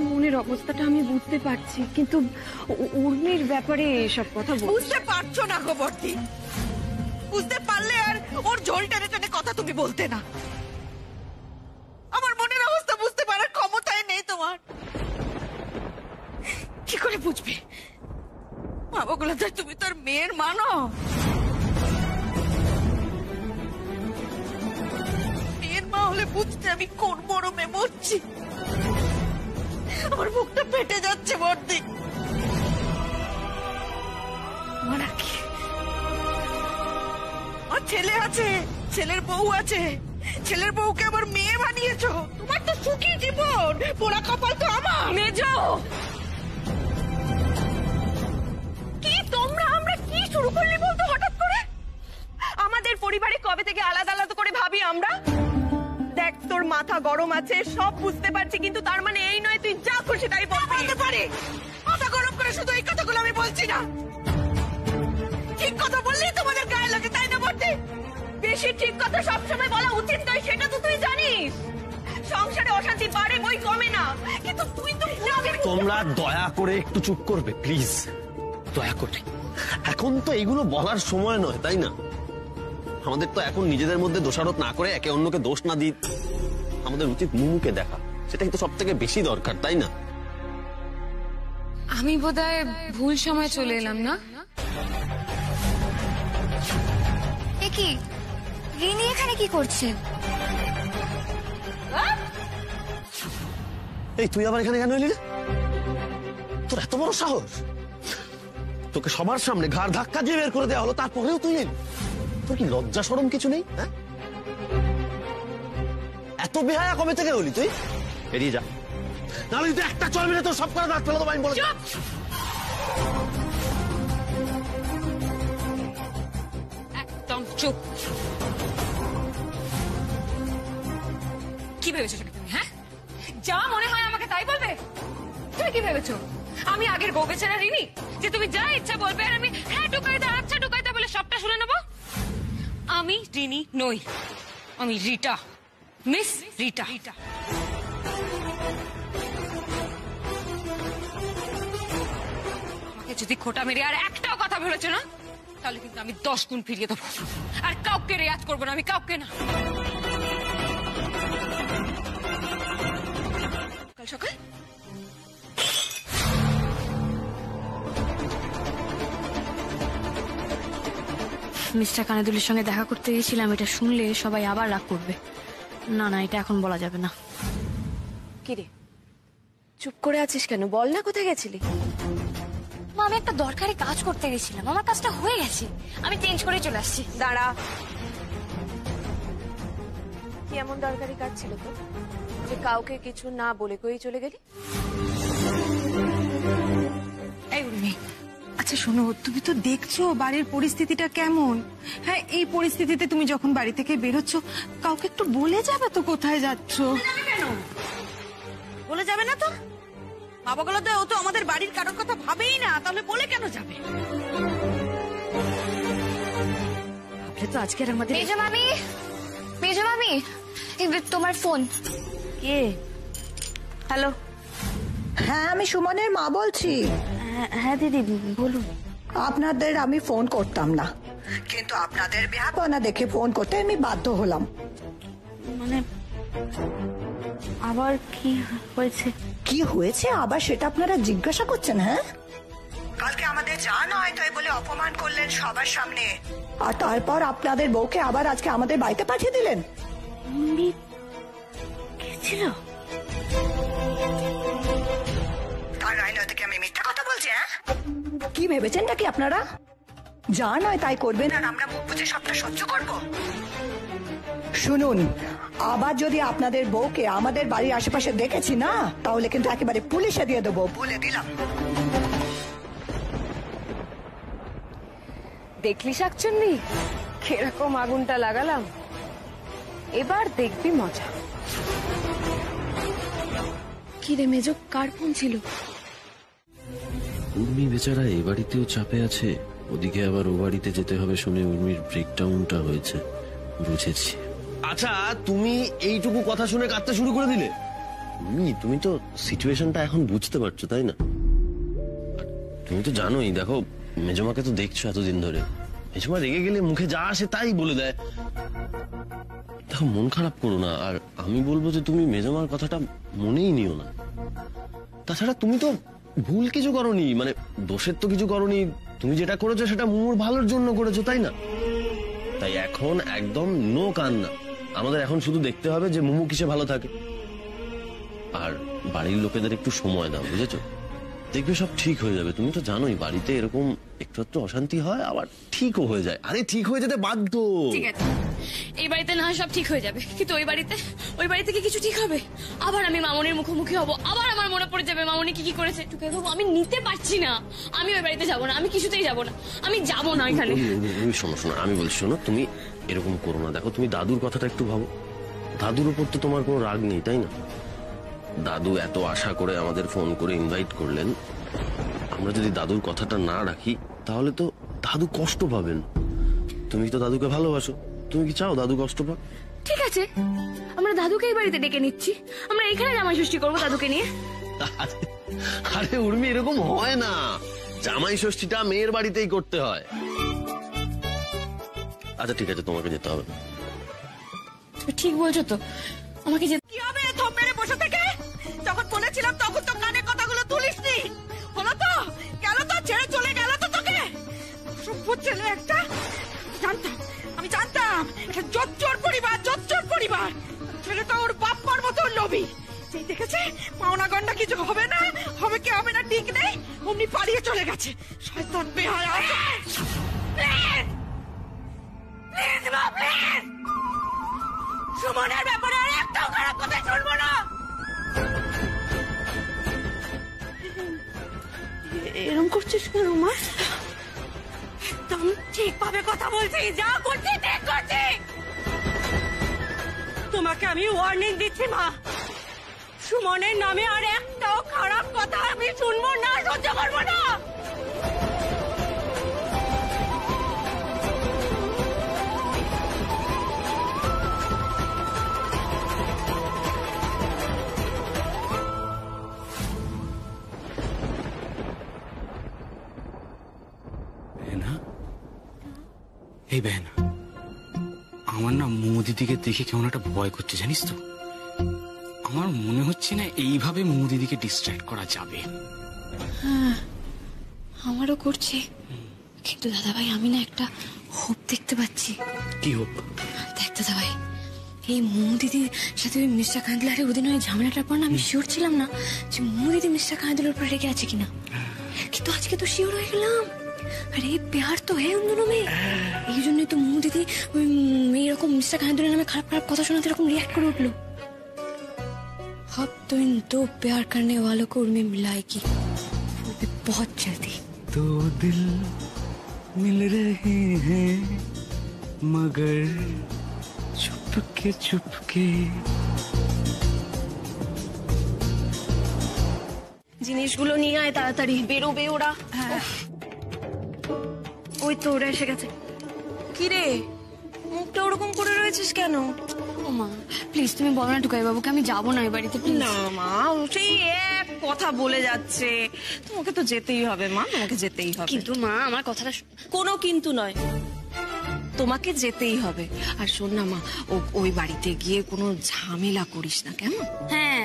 মনের অবস্থাটা আমি বুঝতে পারছি, কিন্তু উর্মির ব্যাপারে এসব কথা বুঝতে পারছো না গো বর্দি। বুঝতে পারলে আর ওর ঝোল টেনে টেনে কথা তুমি বলতে না। আমার মনের অবস্থা বুঝতে পারার ক্ষমতাই নেই তোমার। কি করে বুঝবে? বাবাগুলো তুমি তোর মেয়ের মানো। মা হলে বুঝতে আমি কোন মরমে মরছি। আমার বুকটা ফেটে যাচ্ছে বর্দি। আমার ছেলে আছে, ছেলের বউ আছে, ছেলের বউকে আমার মেয়ে বানিয়েছো। তোমার তো সুখী জীবন, পোড়া কপাল তো আমার। মেজো, কি করলি বলতো হঠাৎ করে? আমাদের পরিবারে কবে থেকে আলাদা আলাদা করে ভাবি আমরা? দেখ তোর মাথা গরম আছে সব বুঝতে পারছি, কিন্তু তার মানে এই নয় তুই যা খুশি তাই বলতে পারি। মাথা গরম করে শুধু এই কথাগুলো আমি বলছি না, ঠিক কথা বললেই তোমাদের গায়ে লাগে তাই না বলতে? বেশি ঠিক কথা সবসময় বলা উচিত নয়, সেটা তো তুই জানিস। সংসারে অশান্তি বাড়ে বই কমে না, কিন্তু তুই তো তোমরা দয়া করে একটু চুপ করবে প্লিজ, দয়া করে। এখন তো এগুলো বলার সময় নয়, তাই না? আমাদের তো এখন নিজেদের মধ্যে দোষারোপ না করে একে অন্যকে দোষ না দিই, আমাদের উচিত মুমুকে দেখা, সেটাই তো সব থেকে বেশি দরকার, তাই না? আমি বোধহয় ভুল সময় চলে এলাম না? কি রিনি এখানে কি করছে? এই তুই আবার এখানে কেন এলি রে? তোর এত বড় সাহস, তোকে সবার সামনে ঘাড় ধাক্কা দিয়ে বের করে দেওয়া হলো, তারপরেও তুই এলি? তোর কি লজ্জা শরম কিছু নেই? হ্যাঁ, এত বেহায়া কবে থেকে হলি তুই? বেরিয়ে যা, নাহলে তুই একটা চলবি না, তোর সব করে দাঁত ফেলে দেবো আমি বলে। একদম চুপ। কি ভেবেছো তুমি? হ্যাঁ, যা মনে হয় আমাকে তাই বলবে? তুমি কি ভেবেছো আমি আগের বউ বেচারা রিনি, যে তুমি যা ইচ্ছা বলবে আর আমি হ্যাঁ ঢুকাইতে আচ্ছা ঢুকাইতে বলে সবটা শুনে নেবো? আমি রিনি নই, আমি রিটা, মিস রিটা। আমাকে যদি খোটা মেরে আর একটাও কথা বলেছো না, তাহলে কিন্তু আমি 10 গুণ ফিরিয়ে দেবো, আর কাউকে রেয়াজ করবো না, আমি কাউকে না। কাল সকাল মিস্টার কানাদুলের সঙ্গে দেখা করতে গেছিলাম, এটা শুনলে সবাই আবার রাগ করবে। না না, এটা এখন বলা যাবে না। কিরে চুপ করে আছিস কেন? বল না কোথায় গেছিলি? মা আমি একটা দরকারি কাজ করতে গেছিলাম, আমার কাজটা হয়ে গেছে, আমি চেঞ্জ করে চলে আসছি। দাঁড়া, কি এমন দরকারি কাজ ছিল তো যে কাউকে কিছু না বলে কই চলে গেলি? এই উর্মি, আচ্ছা শোনো, তুমি তো দেখছো বাড়ির পরিস্থিতিটা কেমন। হ্যাঁ, এই পরিস্থিতিতে তুমি যখন বাড়ি থেকে বেরোচ্ছ, কাউকে একটু বলে যাবে তো কোথায় যাচ্ছ। কেন বলে যাবে না? তো বাবা গুলো তো ও তো আমাদের বাড়ির কারোর কথা ভাবেই না, তাহলে বলে কেন যাবে? ভাবলে তো আজকের আমাদের। মেজো মামি, মেজো মামি, তোমার ফোন। কে? হ্যালো। হ্যাঁ, আমি সুমনের মা বলছি। হ্যাঁ দিদি বলুন। আপনাদের আমি ফোন করতাম না, কিন্তু আপনাদের বেহাপনা দেখে ফোন করতে আমি বাধ্য হলাম। মানে আবার কি হয়েছে? কি হয়েছে আবার সেটা আপনারা জিজ্ঞাসা করছেন? হ্যাঁ, কালকে আমাদের যা নয় তাই বলে অপমান করলেন সবার সামনে, আর তারপর আপনাদের বউকে আবার আজকে আমাদের বাড়িতে পাঠিয়ে দিলেন। ছিল তার আইন থেকে আমি মিথ্যা কথা বলছি? হ্যাঁ, কি ভেবেছেন নাকি আপনারা যা নয় তাই করবেন আর আমরা মুখ বুঝে সবটা সহ্য করব? শুনুন, আবার যদি আপনাদের বউকে আমাদের বাড়ির আশেপাশে দেখেছি না, তাহলে কিন্তু একেবারে পুলিশে দিয়ে দেবো, বলে দিলাম। দেখলি শাকচুন্নি কিরকম আগুনটা লাগালাম? এবার দেখবি মজা। কি রে মেজো, কার ফোন ছিল? উর্মি বেচারা এ বাড়িতেও চাপে আছে, ওদিকে আবার ও বাড়িতে যেতে হবে শুনে উর্মির ব্রেকডাউনটা হয়েছে। বুঝেছি। আচ্ছা, তুমি এইটুকু কথা শুনে কাঁদতে শুরু করে দিলে? তুমি তো সিচুয়েশনটা এখন বুঝতে পারছো, তাই না? তুমি তো জানোই, দেখো মেজমাকে তো দেখছো এতদিন ধরে, মেজমা রেগে গেলে মুখে যা আসে তাই বলে দেয়। দেখো, মন খারাপ করো না, আর আমি বলবো যে তুমি মেজমার কথাটা মনেই নিও না। তাছাড়া তুমি তো ভুল কিছু করোনি, মানে দোষের তো কিছু করোনি, তুমি যেটা করেছো সেটা মুমুর ভালোর জন্য করেছো, তাই না? তাই এখন একদম নো কান্না, আমাদের এখন শুধু দেখতে হবে যে মুমু কিসে ভালো থাকে, আর বাড়ির লোকেদের একটু সময় দাও, বুঝেছো? দেখবে সব ঠিক হয়ে যাবে। তুমি তো জানোই বাড়িতে এরকম একটু একটু অশান্তি হয়, আবার ঠিকও হয়ে যায়। আরে ঠিক হয়ে যেতে বাধ্য। ঠিক আছে, এই বাড়িতে না সব ঠিক হয়ে যাবে, কিন্তু ওই বাড়িতে কি কিছু ঠিক হবে? আবার আমি মামনির মুখোমুখি হব, আবার আমার মনে পড়ে যাবে মামনি কি কি করেছে। টুকাই বাবু আমি নিতে পারছি না, আমি ওই বাড়িতে যাবো না, আমি কিছুতেই যাবো না, আমি যাবো না এখানে। শোনো শোনো, আমি বলছি শোনো, তুমি এরকম করো না। দেখো তুমি দাদুর কথাটা একটু ভাবো। দাদুর উপর তো তোমার কোনো রাগ নেই, তাই না? দাদু এত আশা করে আমাদের ফোন করে ইনভাইট করলেন, আমরা যদি দাদুর কথাটা না রাখি তাহলে তো দাদু কষ্ট পাবেন। তুমি তো দাদুকে ভালোবাসো, তুমি কি চাও দাদু কষ্ট পাক? ঠিক আছে, আমরা দাদুকে এই বাড়িতে ডেকে নিচ্ছি, আমরা এখানে জামাই ষষ্ঠী করবো দাদুকে নিয়ে। আরে উর্মি, এরকম হয় না, জামাই ষষ্ঠীটা মেয়ের বাড়িতেই করতে হয়। আচ্ছা ঠিক আছে, তোমাকে যেতে হবে। ঠিক বলছো তো, আমাকে যেতে কি হবে থম মেরে বসে থেকে? যখন বলেছিলাম তখন তো কানে কথাগুলো তুলিসনি। হলো তো, গেল তো, ছেড়ে চলে গেল তো তোকে। অসভ্য ছেলে একটা। আমি জানতাম এটা জোচ্চোর পরিবার, জোচ্চোর পরিবার। ছেলেটা ওর বাপ্পার মতো লোভী। যেই দেখেছে পাওনা গন্ডা কিছু হবে না, হবে কি হবে না ঠিক নেই, অমনি পালিয়ে চলে গেছে। শয়তান বেহায়া। সুমনের ব্যাপারে আর একটাও খারাপ কথা শুনবো না। এরকম করছিস কেন মা? একদম ঠিকভাবে কথা বলছি, যা করছি ঠিক করছি। তোমাকে আমি ওয়ার্নিং দিচ্ছি মা, সুমনের নামে আর একটাও খারাপ কথা আমি শুনবো না, সহ্য করবো না। এই বেন, আমার না দিদিকে দেখে কেমন একটা ভয় করছে জানিস তো। আমার মনে হচ্ছে না এইভাবে দিদিকে ডিস্ট্র্যাক্ট করা যাবে। হ্যাঁ আমারও করছে, কিন্তু দাদা ভাই আমি না একটা হোপ দেখতে পাচ্ছি। কি হোপ? দেখ দাদা ভাই, এই দিদির সাথে ওই মিস্টার কাঁদলারের ওদিন ওই ঝামেলাটার পর না আমি শিওর ছিলাম না যে দিদি মিস্টার কাঁদলার উপর রেগে আছে কিনা, কিন্তু আজকে তো শিওর হয়ে গেলাম। আরে प्यार तो है उन दोनों में, এই জন্যই তো দিদি এরকম মিস্টার কাঁদলারের নামে খারাপ খারাপ কথা শোনাতে এরকম রিয়াক্ট করে উঠলো। अब तो इन दो प्यार करने वालों को उर्मी मिलाएगी, वो भी बहुत जल्दी। दो दिल मिल रहे हैं मगर चुपके चुपके। জিনিসগুলো নিয়ে আয় তাড়াতাড়ি, বেরোবে ওরা। ওই তো ওরা এসে গেছে। কি রে, মুখটা ওরকম করে রয়েছিস কেন? ও মা প্লিজ তুমি বলো না টুকাই বাবুকে আমি যাবো না এই বাড়িতে। না মা, সেই এক কথা বলে যাচ্ছে। তোমাকে তো যেতেই হবে মা, তোমাকে যেতেই হবে। কিন্তু মা আমার কথাটা কোনো কিন্তু নয়, তোমাকে যেতেই হবে। আর শোন না মা, ওই বাড়িতে গিয়ে কোনো ঝামেলা করিস না, কেমন? হ্যাঁ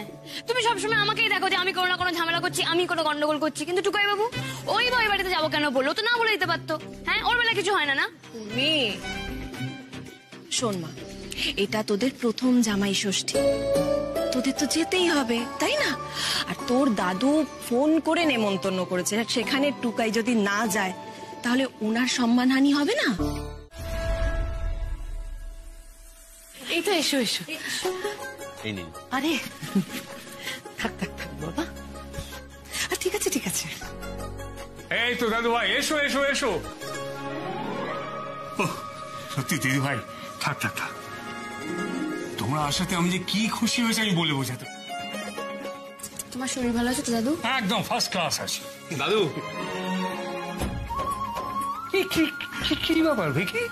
তুমি সবসময় আমাকেই দেখো যে আমি কোনো না কোনো ঝামেলা করছি, আমি কোনো গন্ডগোল করছি, কিন্তু টুকাই বাবু ওই বাড়িতে যাবো কেন বললো? তো না বলে দিতে পারতো। হ্যাঁ ওর বেলা কিছু হয় না না? শোন মা, এটা তোদের প্রথম জামাই ষষ্ঠী, তোদের তো যেতেই হবে তাই না? আর তোর দাদু ফোন করে নেমন্তন্ন করেছে, সেখানে টুকাই যদি না যায় তাহলে ওনার সম্মানহানি হবে না? এই তো এসো এসো। আরে থাক থাক থাক বাবা, ঠিক আছে ঠিক আছে। এই তো দাদু ভাই, এসো এসো এসো। সত্যি দিদি ভাই, থাক থাক থাক, তোমরা আসাতে আমি যে কি খুশি হয়েছে আমি বলে বোঝাতে। তোমার শরীর ভালো আছে তো দাদু? একদম ফার্স্ট ক্লাস আছে দাদু। কি ব্যাপার ভিকি,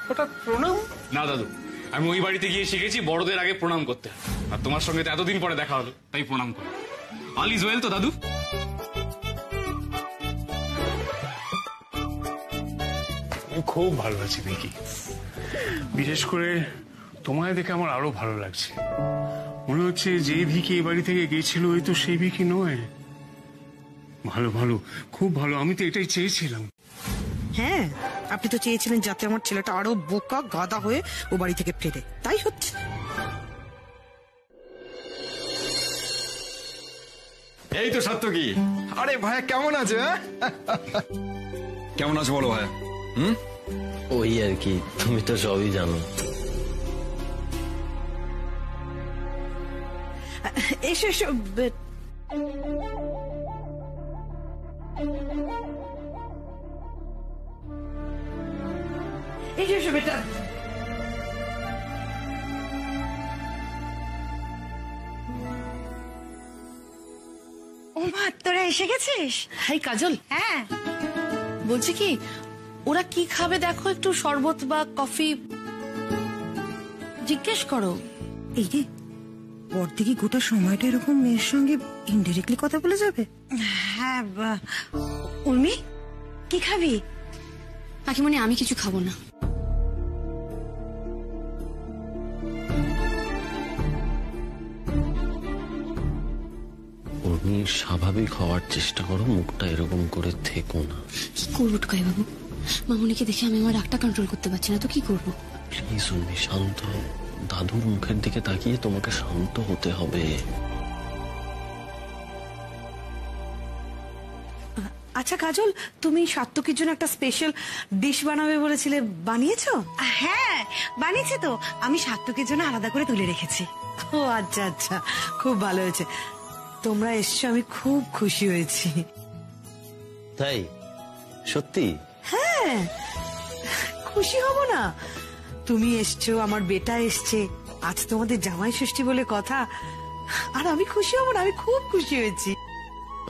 হঠাৎ প্রণাম? না দাদু, আমি ওই বাড়িতে গিয়ে শিখেছি বড়দের আগে প্রণাম করতে, আর তোমার সঙ্গে তো এতদিন পরে দেখা হলো তাই প্রণাম করো। অল ইজ ওয়েল তো দাদু? খুব ভালো আছি ভিকি, বিশেষ করে তোমায় দেখে আমার আরো ভালো লাগছে। মনে হচ্ছে যে ভিকি এই বাড়ি থেকে গেছিল ওই তো সেই ভিকি নয়। ভালো ভালো, খুব ভালো, আমি তো এটাই চেয়েছিলাম। হ্যাঁ আপনি তো চেয়েছিলেন যাতে আমার ছেলেটা আরো বোকা গাদা হয়ে ও বাড়ি থেকে ফেরে, তাই হচ্ছে। এই তো সত্য কি। আরে ভাই কেমন আছে? কেমন আছো বলো ভাই? ওই আর কি, তুমি তো সবই জানো। এসো এসো, এসো বেটা। ও মা, তোরা এসে গেছিস? হাই কাজল। হ্যাঁ, বলছি কি, ওরা কি খাবে দেখো, একটু শরবত বা কফি জিজ্ঞেস করো। এই যে বর্দি কি গোটা সময়টা এরকম মেয়ের সঙ্গে ইনডিরেক্টলি কথা বলে যাবে? হ্যাঁ। উর্মি, কি খাবি? কাকিমণি, আমি কিছু খাবো না। উর্মি, স্বাভাবিক হওয়ার চেষ্টা করো, মুখটা এরকম করে থেকো না। কি করবো টুকাই বাবু? মামুনিকে দেখে আমি আমার রাগটা কন্ট্রোল করতে পারছি না, তো কি করবো? প্লিজ উর্মি, শান্ত হও। দাদুর মুখের দিকে তাকিয়ে তোমাকে শান্ত হতে হবে। আচ্ছা কাজল, তুমি সাত্তকীর জন্য একটা স্পেশাল ডিশ বানাবে বলেছিলে, বানিয়েছো? হ্যাঁ, বানিয়েছি তো। আমি সাত্তকের জন্য আলাদা করে তুলে রেখেছি। ও আচ্ছা আচ্ছা, খুব ভালো হয়েছে। তোমরা এসছো, আমি খুব খুশি হয়েছি। তাই? সত্যি? হ্যাঁ, খুশি হব না? তুমি এসছো, আমার বেটা এসছে, আজ তোমাদের জামাই ষষ্ঠী বলে কথা, আর আমি খুশি হব না? আমি খুব খুশি হয়েছি।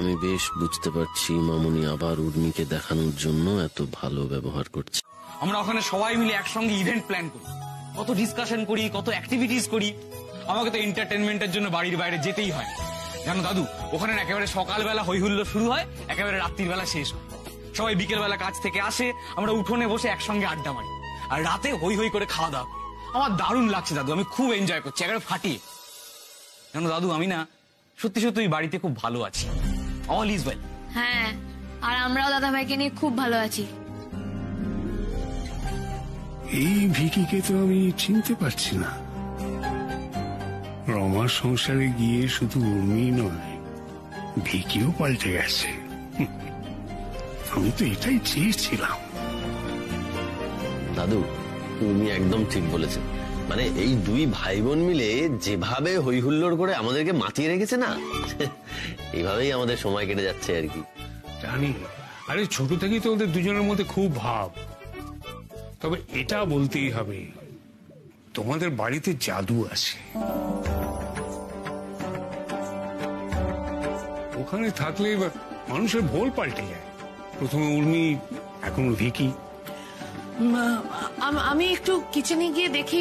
আমি বেশ বুঝতে পারছি মামুনি আবার উর্মিকে দেখানোর জন্য এত ভালো ব্যবহার করছে। আমরা ওখানে সবাই মিলে একসঙ্গে ইভেন্ট প্ল্যান করি, কত ডিসকাশন করি, কত অ্যাক্টিভিটিস করি। আমাকে তো এন্টারটেনমেন্টের জন্য বাড়ির বাইরে যেতেই হয়। জানো দাদু, ওখানে একেবারে সকালবেলা হই হুল্লো শুরু হয়, একেবারে রাত্রির বেলা শেষ হয়। সবাই বিকেলবেলা কাজ থেকে আসে, আমরা উঠোনে বসে একসঙ্গে আড্ডা মারি, আর রাতে হই হই করে খাওয়া দাওয়া করি। আমার দারুণ লাগছে দাদু, আমি খুব এনজয় করছি, একেবারে ফাটিয়ে। জানো দাদু, আমি না সত্যি সত্যি ওই বাড়িতে খুব ভালো আছি। All is well. হ্যাঁ, আর আমরাও দাদা ভাইকে নিয়ে খুব ভালো আছি। এই ভিকিকে তো আমি চিনতে পারছি না। রমার সংসারে গিয়ে শুধু উর্মি নয়, ভিকিও পাল্টে গেছে। আমি তো এটাই চেয়েছিলাম। দাদু, উর্মি একদম ঠিক বলেছে। মানে এই দুই ভাই বোন মিলে যেভাবে হই হুল্লোড় করে আমাদেরকে মাতিয়ে রেখেছে না, এইভাবেই আমাদের সময় কেটে যাচ্ছে আর কি। জানি, আরে ছোট থেকেই তো ওদের দুজনের মধ্যে খুব ভাব। তবে এটা বলতেই হবে, তোমাদের বাড়িতে জাদু আছে। ওখানে থাকলে মানুষের ভোল পাল্টে যায়। প্রথমে উর্মি, এখন ভিকি। আমি একটু কিচেনে গিয়ে দেখি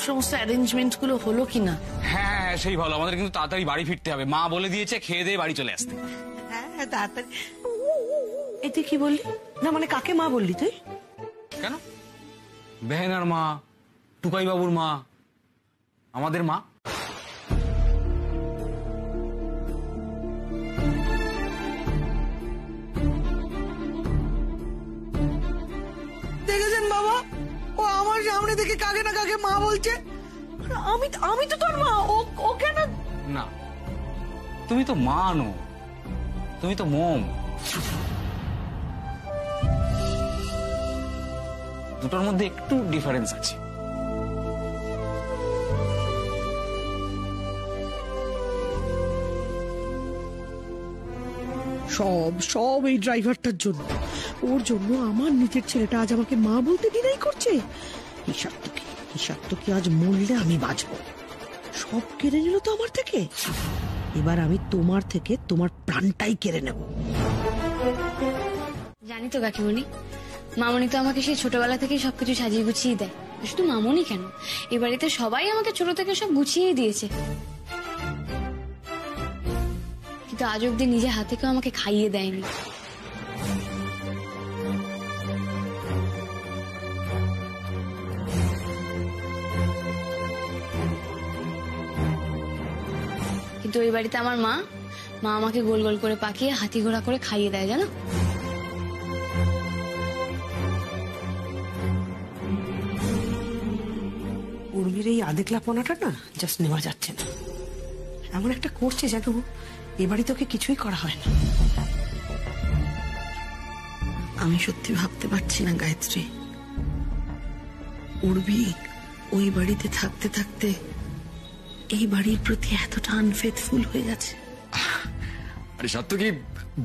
সমস্ত অ্যারেঞ্জমেন্ট গুলো হলো কিনা। হ্যাঁ, সেই ভালো। আমাদের কিন্তু তাড়াতাড়ি বাড়ি ফিরতে হবে, মা বলে দিয়েছে খেয়ে দিয়ে বাড়ি চলে আসতে। হ্যাঁ, তাড়াতাড়ি। এতে কি বললি? না মানে কাকে মা বললি তুই? কেন? বেহেনার মা, টুকাই বাবুর মা, আমাদের মা। দেখেছেন বাবা, ও আমার সামনে থেকে কাকে না কাকে মা বলছে। আমি তো তোর মা, ও কেন? না, তুমি তো মা নো, তুমি তো মম। দুটোর মধ্যে একটু ডিফারেন্স আছে। সব এই ড্রাইভারটার জন্য। ওর জন্য আমার নিজের ছেলেটা আজ আমাকে মা বলতে ডিনাই করছে। এই সাত্তকী আজ মরলে আমি বাঁচবো। সব কেড়ে নিল তো আমার থেকে। এবার আমি তোমার থেকে তোমার প্রাণটাই কেড়ে নেব। জানি তো কাকিমণি, মামনি তো আমাকে সেই ছোটবেলা থেকেই সবকিছু সাজিয়ে গুছিয়ে দেয়। শুধু মামনি কেন, এ বাড়িতে সবাই আমাকে ছোট থেকে সব গুছিয়ে দিয়েছে, কিন্তু আজ অব্দি নিজে হাতে কেউ আমাকে খাইয়ে দেয়নি। কিন্তু ওই বাড়িতে আমার মা আমাকে গোল গোল করে পাকিয়ে হাতি ঘোড়া করে খাইয়ে দেয়, জানো? উর্মির এই আদেকলাপনাটা না জাস্ট নেওয়া যাচ্ছে না। এমন একটা করছে যেন এ বাড়ি তোকে কিছুই করা হয় না। আমি সত্যি ভাবতে পারছি না গায়ত্রী, উর্মি ওই বাড়িতে থাকতে থাকতে এই বাড়ির প্রতি এতটা আনফেথফুল হয়ে গেছে। আরে সাত্তু কি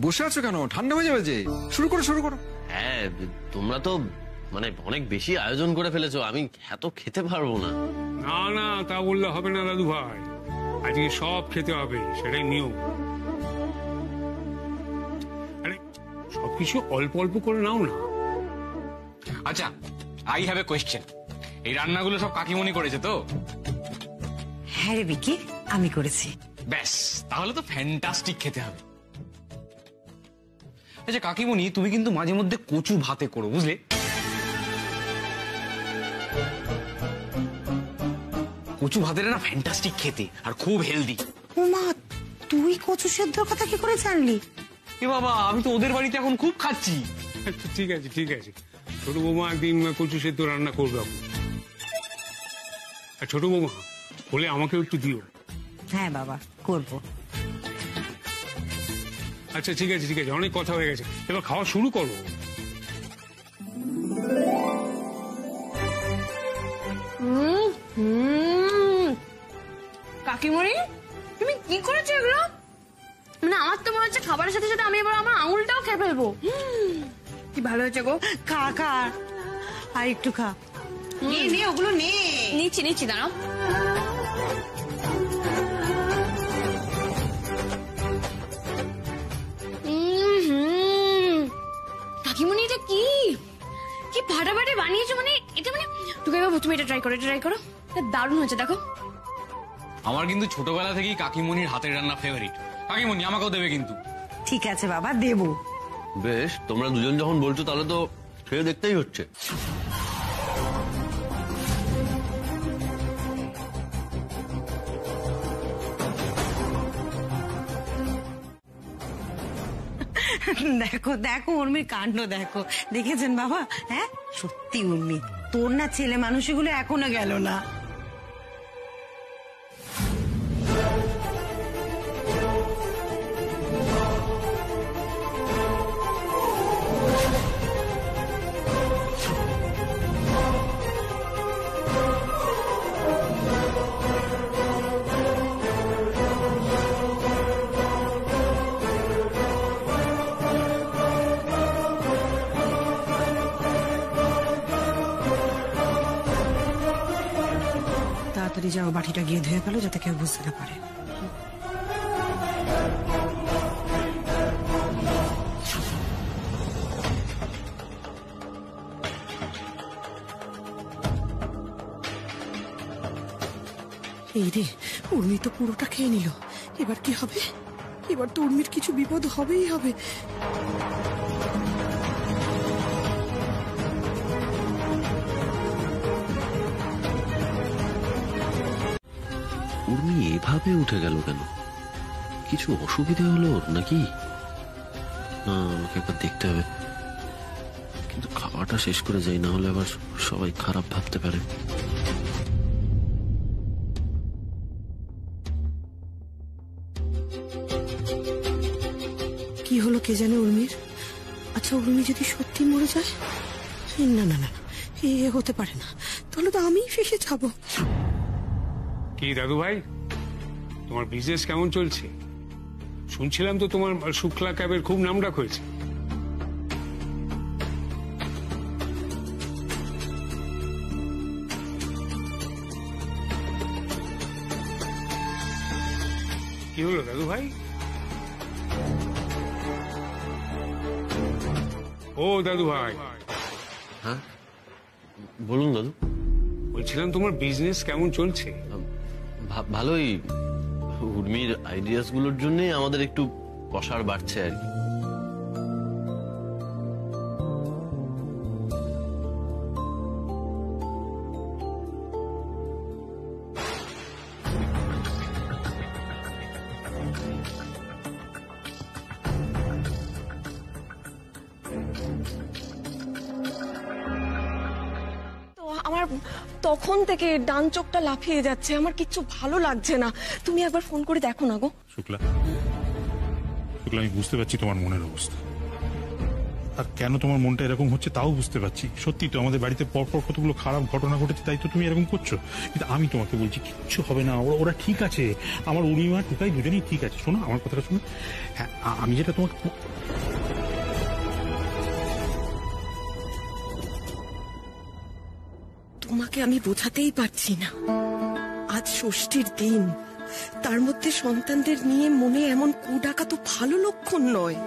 বসে আছো কেন? ঠান্ডা হয়ে যাবে যে। শুরু করো শুরু করো। হ্যাঁ, তোমরা তো মানে অনেক বেশি আয়োজন করে ফেলেছো, আমি এত খেতে পারবো না। না না, তা বললে হবে না দাদু ভাই, আজকে সব খেতে হবে, সেটাই নিয়ম। আরে সবকিছু অল্প অল্প করে নাও না। আচ্ছা, আই হ্যাভ এ কোয়েশ্চেন। এই রান্নাগুলো সব কাকিমণি করেছে তো? হ্যাঁ রে বিকি, আমি করেছি। ব্যাস, তাহলে তো ফ্যান্টাস্টিক খেতে হবে। আচ্ছা কাকিমণি, তুমি কিন্তু মাঝে মধ্যে কচু ভাতে করো, বুঝলে? কচু ভাতের না ফ্যান্টাস্টিক খেতে, আর খুব হেলদি। ওমা, তুই কচু সেদ্ধর কথা কি করে জানলি? এ বাবা, আমি তো ওদের বাড়িতে এখন খুব খাচ্ছি। ঠিক আছে ঠিক আছে, ছোট বৌমা একদিন কচু সেদ্ধ রান্না করবে। ছোট বৌমা বলে আমাকে একটু দিও। হ্যাঁ বাবা, করবো। আচ্ছা ঠিক আছে ঠিক আছে, অনেক কথা হয়ে গেছে, এবার খাওয়া শুরু করো। কাকিমণি, তুমি কি করেছো এগুলো? মানে আমার তো মনে হচ্ছে খাবারের সাথে সাথে আমি এবার আমার আঙুলটাও খেয়ে ফেলবো। কি ভালো হয়েছে গো। খা খা, আর একটু খা। নে ওগুলো নে। নিচ্ছি দাঁড়াও। কাকিমণি, এটা কি কি ফাটাফাটি বানিয়েছো? মানে এটা মানে তুমি এটা ট্রাই করো, দারুণ হয়েছে দেখো। আমার কিন্তু ছোটবেলা থেকেই কাকিমণির হাতের রান্না ফেভারিট। কাকিমণি আমাকেও দেবে কিন্তু। ঠিক আছে বাবা, দেবো। বেশ, তোমরা দুজন যখন বলছো তাহলে তো খেয়ে দেখতেই হচ্ছে। দেখো দেখো উর্মির কাণ্ড দেখো, দেখেছেন বাবা? হ্যাঁ সত্যি উর্মি, তোর না ছেলে মানুষগুলো এখনো গেল না। তাড়াতাড়ি যাও, বাটিটা গিয়ে ধুয়ে ফেলো যাতে কেউ বুঝতে না পারে। এই রে, উর্মি তো পুরোটা খেয়ে নিল, এবার কি হবে? এবার তো উর্মির কিছু বিপদ হবেই হবে। উর্মি এভাবে উঠে গেল কেন? কিছু অসুবিধা হলো ওর নাকি? না, আমাকে একবার দেখতে হবে, কিন্তু খাওয়াটা শেষ করে যাই, না হলে আবার সবাই খারাপ ভাবতে পারে। কি হলো কে জানে উর্মির? আচ্ছা, উর্মি যদি সত্যি মরে যায়? না না না, এ হতে পারে না, তাহলে তো আমিই ফেসে যাবো। কি দাদু ভাই, তোমার বিজনেস কেমন চলছে? শুনছিলাম তো তোমার শুক্লা ক্যাবের খুব নামডাক হয়েছে। কি হলো দাদু ভাই? ও দাদু ভাই। হ্যাঁ বলুন দাদু। বলছিলাম তোমার বিজনেস কেমন চলছে? ভালোই। উর্মির আইডিয়াস গুলোর জন্যই আমাদের একটু প্রসার বাড়ছে আর কি। আমার তখন থেকে ডান চোখটা লাফিয়ে যাচ্ছে, আমার কিচ্ছু ভালো লাগছে না। তুমি একবার ফোন করে দেখো না গো। শুক্লা, শুক্লা, আমি বুঝতে পারছি তোমার মনের অবস্থা। আর কেন তোমার মনটা এরকম হচ্ছে তাও বুঝতে পারছি। সত্যি তো আমাদের বাড়িতে পরপর কতগুলো খারাপ ঘটনা ঘটেছে, তাই তো তুমি এরকম করছো। কিন্তু আমি তোমাকে বলছি কিচ্ছু হবে না, ওরা ঠিক আছে। আমার উর্মিমা টুকাই দুজনেই ঠিক আছে। শোনো আমার কথাটা শোনো। হ্যাঁ, আমি যেটা তোমাকে তোমাকে আমি বোঝাতেই পারছি না, আজ ষষ্ঠীর দিন, তার মধ্যে সন্তানদের নিয়ে মনে এমন কুডাকা তো ভালো লক্ষণ নয়।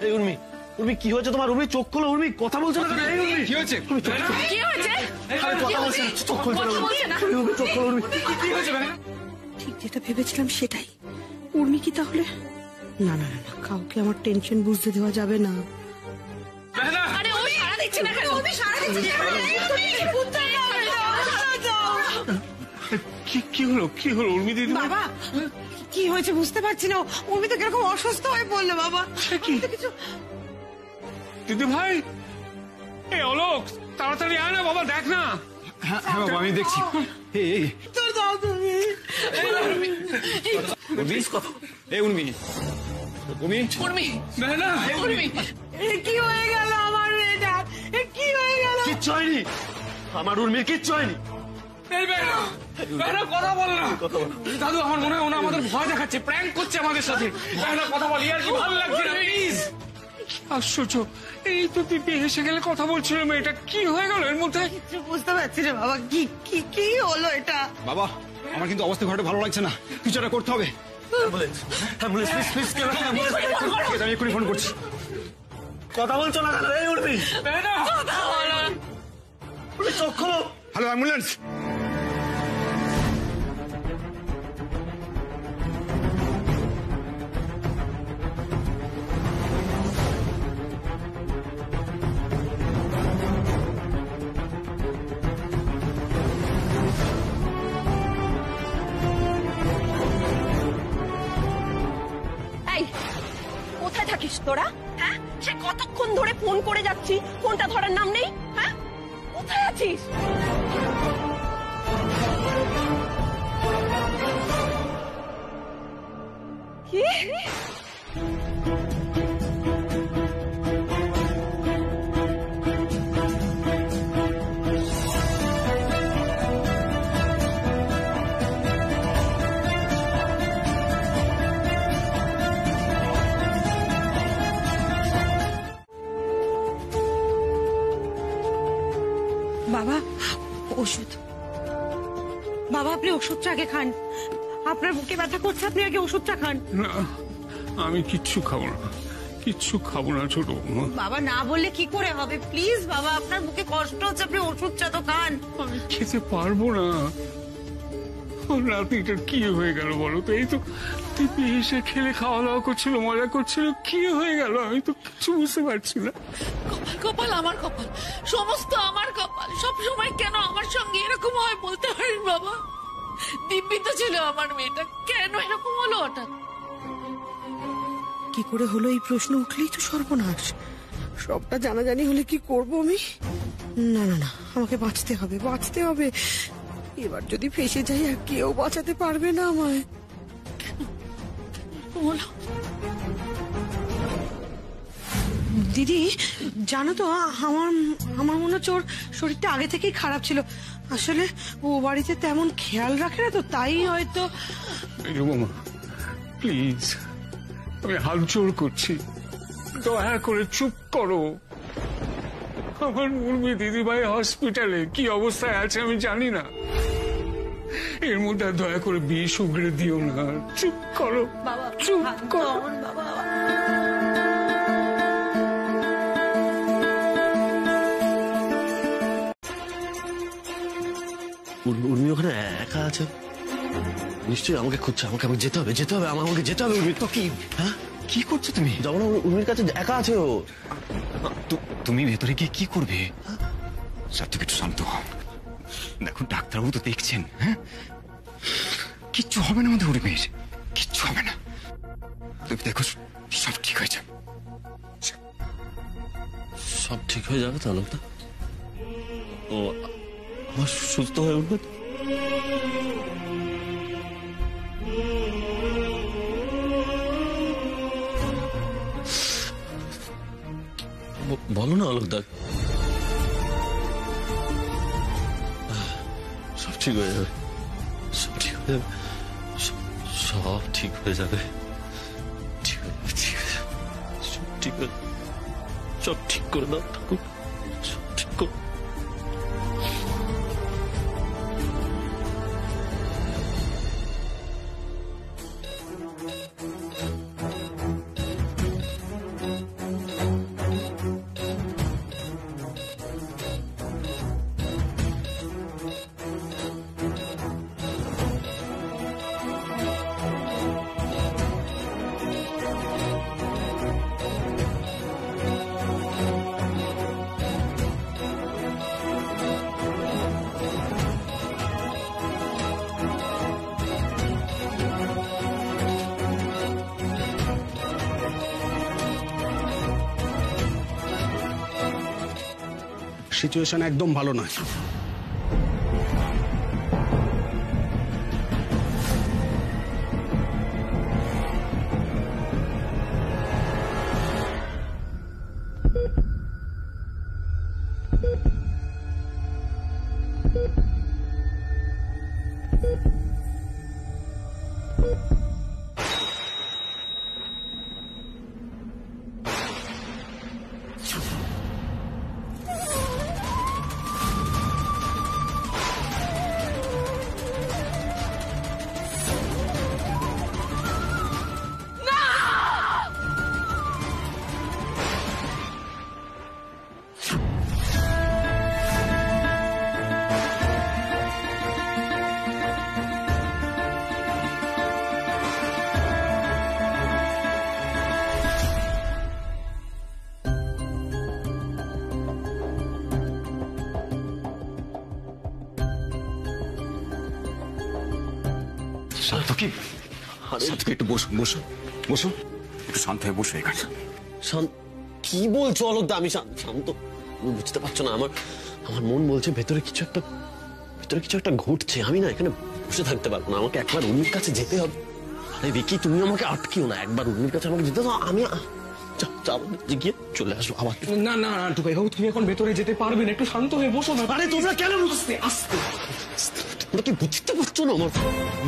এই উর্মি, উর্মি কি হয়েছে তোমার? উর্মি চোখ খোলো, উর্মি কথা বলছো না কেন? এই উর্মি কি হয়েছে? কি হয়েছে? আরে কথা বলছে না, চোখ খুলছো না উর্মি। উর্মি চোখ খোলো উর্মি। কি হয়েছে? ঠিক যেটা ভেবেছিলাম সেটাই। উর্মি কি তাহলে? না না না, কাউকে আমার টেনশন বুঝতে দেওয়া যাবে না। আরে ও সারা দিচ্ছে না কেন? কি হলো, কি হলো উর্মি দিদি? বাবা কি হয়েছে বুঝতে পারছি না, উর্মি তো কিরকম অসুস্থ হয়ে পড়লো বাবা। কিছু দিদি ভাই, এই অলোক তাড়াতাড়ি আয় না বাবা, দেখ না। হ্যাঁ বাবা, আমি দেখছি। এই তোর দাও তুমি। উর্মি, এই উর্মি, উর্মি, উর্মি, না উর্মি, কি হয়ে গেল আমার মেয়েটা? কি হয়ে গেল? কিচ্ছু হয়নি, আমার উর্মির কিচ্ছু হয়নি। কথা বল না দাদু, আমার মনে হয় ওনা আমাদের ভয় দেখাচ্ছে, প্র্যাঙ্ক করছে আমাদের সাথে। কথা বল, ইয়ার কি ভালো লাগছে না প্লিজ। আশ্চর্য, এই তো দিদি এসে গেলে কথা বলছিল মেয়েটা, কি হয়ে গেল এর মধ্যে? কিছু বুঝতে পারছি না বাবা, কি কি কি হলো এটা? বাবা আমার কিন্তু অবস্থা ঘরে ভালো লাগছে না, কিছু একটা করতে হবে। অ্যাম্বুলেন্স প্লিজ প্লিজ, আমি এক্ষুনি ফোন করছি। কথা বলছো না কেন? এই উর্মি, উর্মি চোখ খোলো। Hello ambulance. এই কোথায় থাকিস তোরা? হ্যাঁ, সে কতক্ষণ ধরে ফোন করে যাচ্ছি, ফোনটা ধরার নাম নেই। হ্যাঁ, কোথায় আছিস? কি বাবা ওষুধ, বাবা আপনি ওষুধটা আগে খান। আপনার বুকে ব্যথা করছে, আপনি আগে ওষুধটা খান। না, আমি কিচ্ছু খাবো না, কিচ্ছু খাবো না ছোট বৌমা। বাবা না বললে কি করে হবে? প্লিজ বাবা, আপনার বুকে কষ্ট হচ্ছে, আপনি ওষুধটা তো খান। আমি খেতে পারবো না। রাত্রিটা কি হয়ে গেল বলো তো? এই তো দিদি এসে খেলে খাওয়া দাওয়া করছিল, মজা করছিল, কি হয়ে গেল আমি তো কিছু বুঝতে পারছি না। কপাল কপাল আমার কপাল, সমস্ত আমার কপাল। সব সময় কেন আমার সঙ্গে এরকম হয় বলতে পারিস বাবা? দিব্যি তো ছিল আমার মেয়েটা, কেন এরকম হলো হঠাৎ? কি করে হলো এই প্রশ্ন উঠলেই তো সর্বনাশ। সবটা জানাজানি হলে কি করব আমি? না না না, আমাকে বাঁচতে হবে, বাঁচতে হবে। এবার যদি ফেসে যাই আর কেউ বাঁচাতে পারবে না আমায়। দিদি জানো তো, আমার মনে হচ্ছে ওর শরীরটা আগে থেকেই খারাপ ছিল। আসলে ও বাড়িতে তেমন খেয়াল রাখে না তো, তাই হয়তো। বৌমা প্লিজ, আমি হাত জোড় করছি, দয়া করে চুপ করো। আমার উর্মি দিদিভাই হসপিটালে কি অবস্থায় আছে আমি জানি না, এর মধ্যে দয়া করে বিষ উগড়ে দিও না। চুপ করো, চুপ করো। উর্মি ওখানে একা আছে, নিশ্চয়ই আমাকে খুঁজছে। আমাকে যেতে হবে, যেতে হবে, আমাকে যেতে হবে। উর্মি তো কি, হ্যাঁ কি করছো তুমি? যাবো না, উর্মির কাছে একা আছে ও। তুমি ভেতরে গিয়ে কি করবে? সাত্বিক একটু শান্ত হও, দেখো ডাক্তারবাবু তো দেখছেন। হ্যাঁ, কিচ্ছু হবে না আমাদের উর্মির, কিচ্ছু হবে না। তুমি দেখো সব ঠিক হয়ে যাবে, সব ঠিক হয়ে যাবে তো? আনন্দ ও আমার সুস্থ হয়ে উঠবে। বলো না অলোকদা, সব ঠিক হয়ে যাবে, সব ঠিক হয়ে যাবে, সব ঠিক হয়ে যাবে, ঠিক হয়ে যাবে, ঠিক হয়ে যাবে, সব ঠিক হয়ে যাবে, সব ঠিক করে দাও ঠাকুর, সব ঠিক করে। সিচুয়েশন একদম ভালো নয়। সার্থকী, সার্থকী একটু বসো, বসো, বসো, একটু শান্ত হয়ে বসো এখানে। কি বলছো অলোকদা? আমি শান্ত, বুঝতে পারছো না? আমার মন বলছে ভেতরে কিছু একটা ঘটছে। আমি না এখানে বসে থাকতে পারবো না, আমাকে একবার উর্মির কাছে যেতে হবে। আরে ভিকি, তুমি আমাকে আটকিও না, একবার উর্মির কাছে আমাকে যেতে দাও, আমি গিয়ে চলে আসবো আবার। না না টুকাই বাবু, তুমি এখন ভেতরে যেতে পারবে না, একটু শান্ত হয়ে বসো না। আরে তোমরা কেন আস্তে আস্তে, তোমরা কি বুঝতে পারছো না? আমার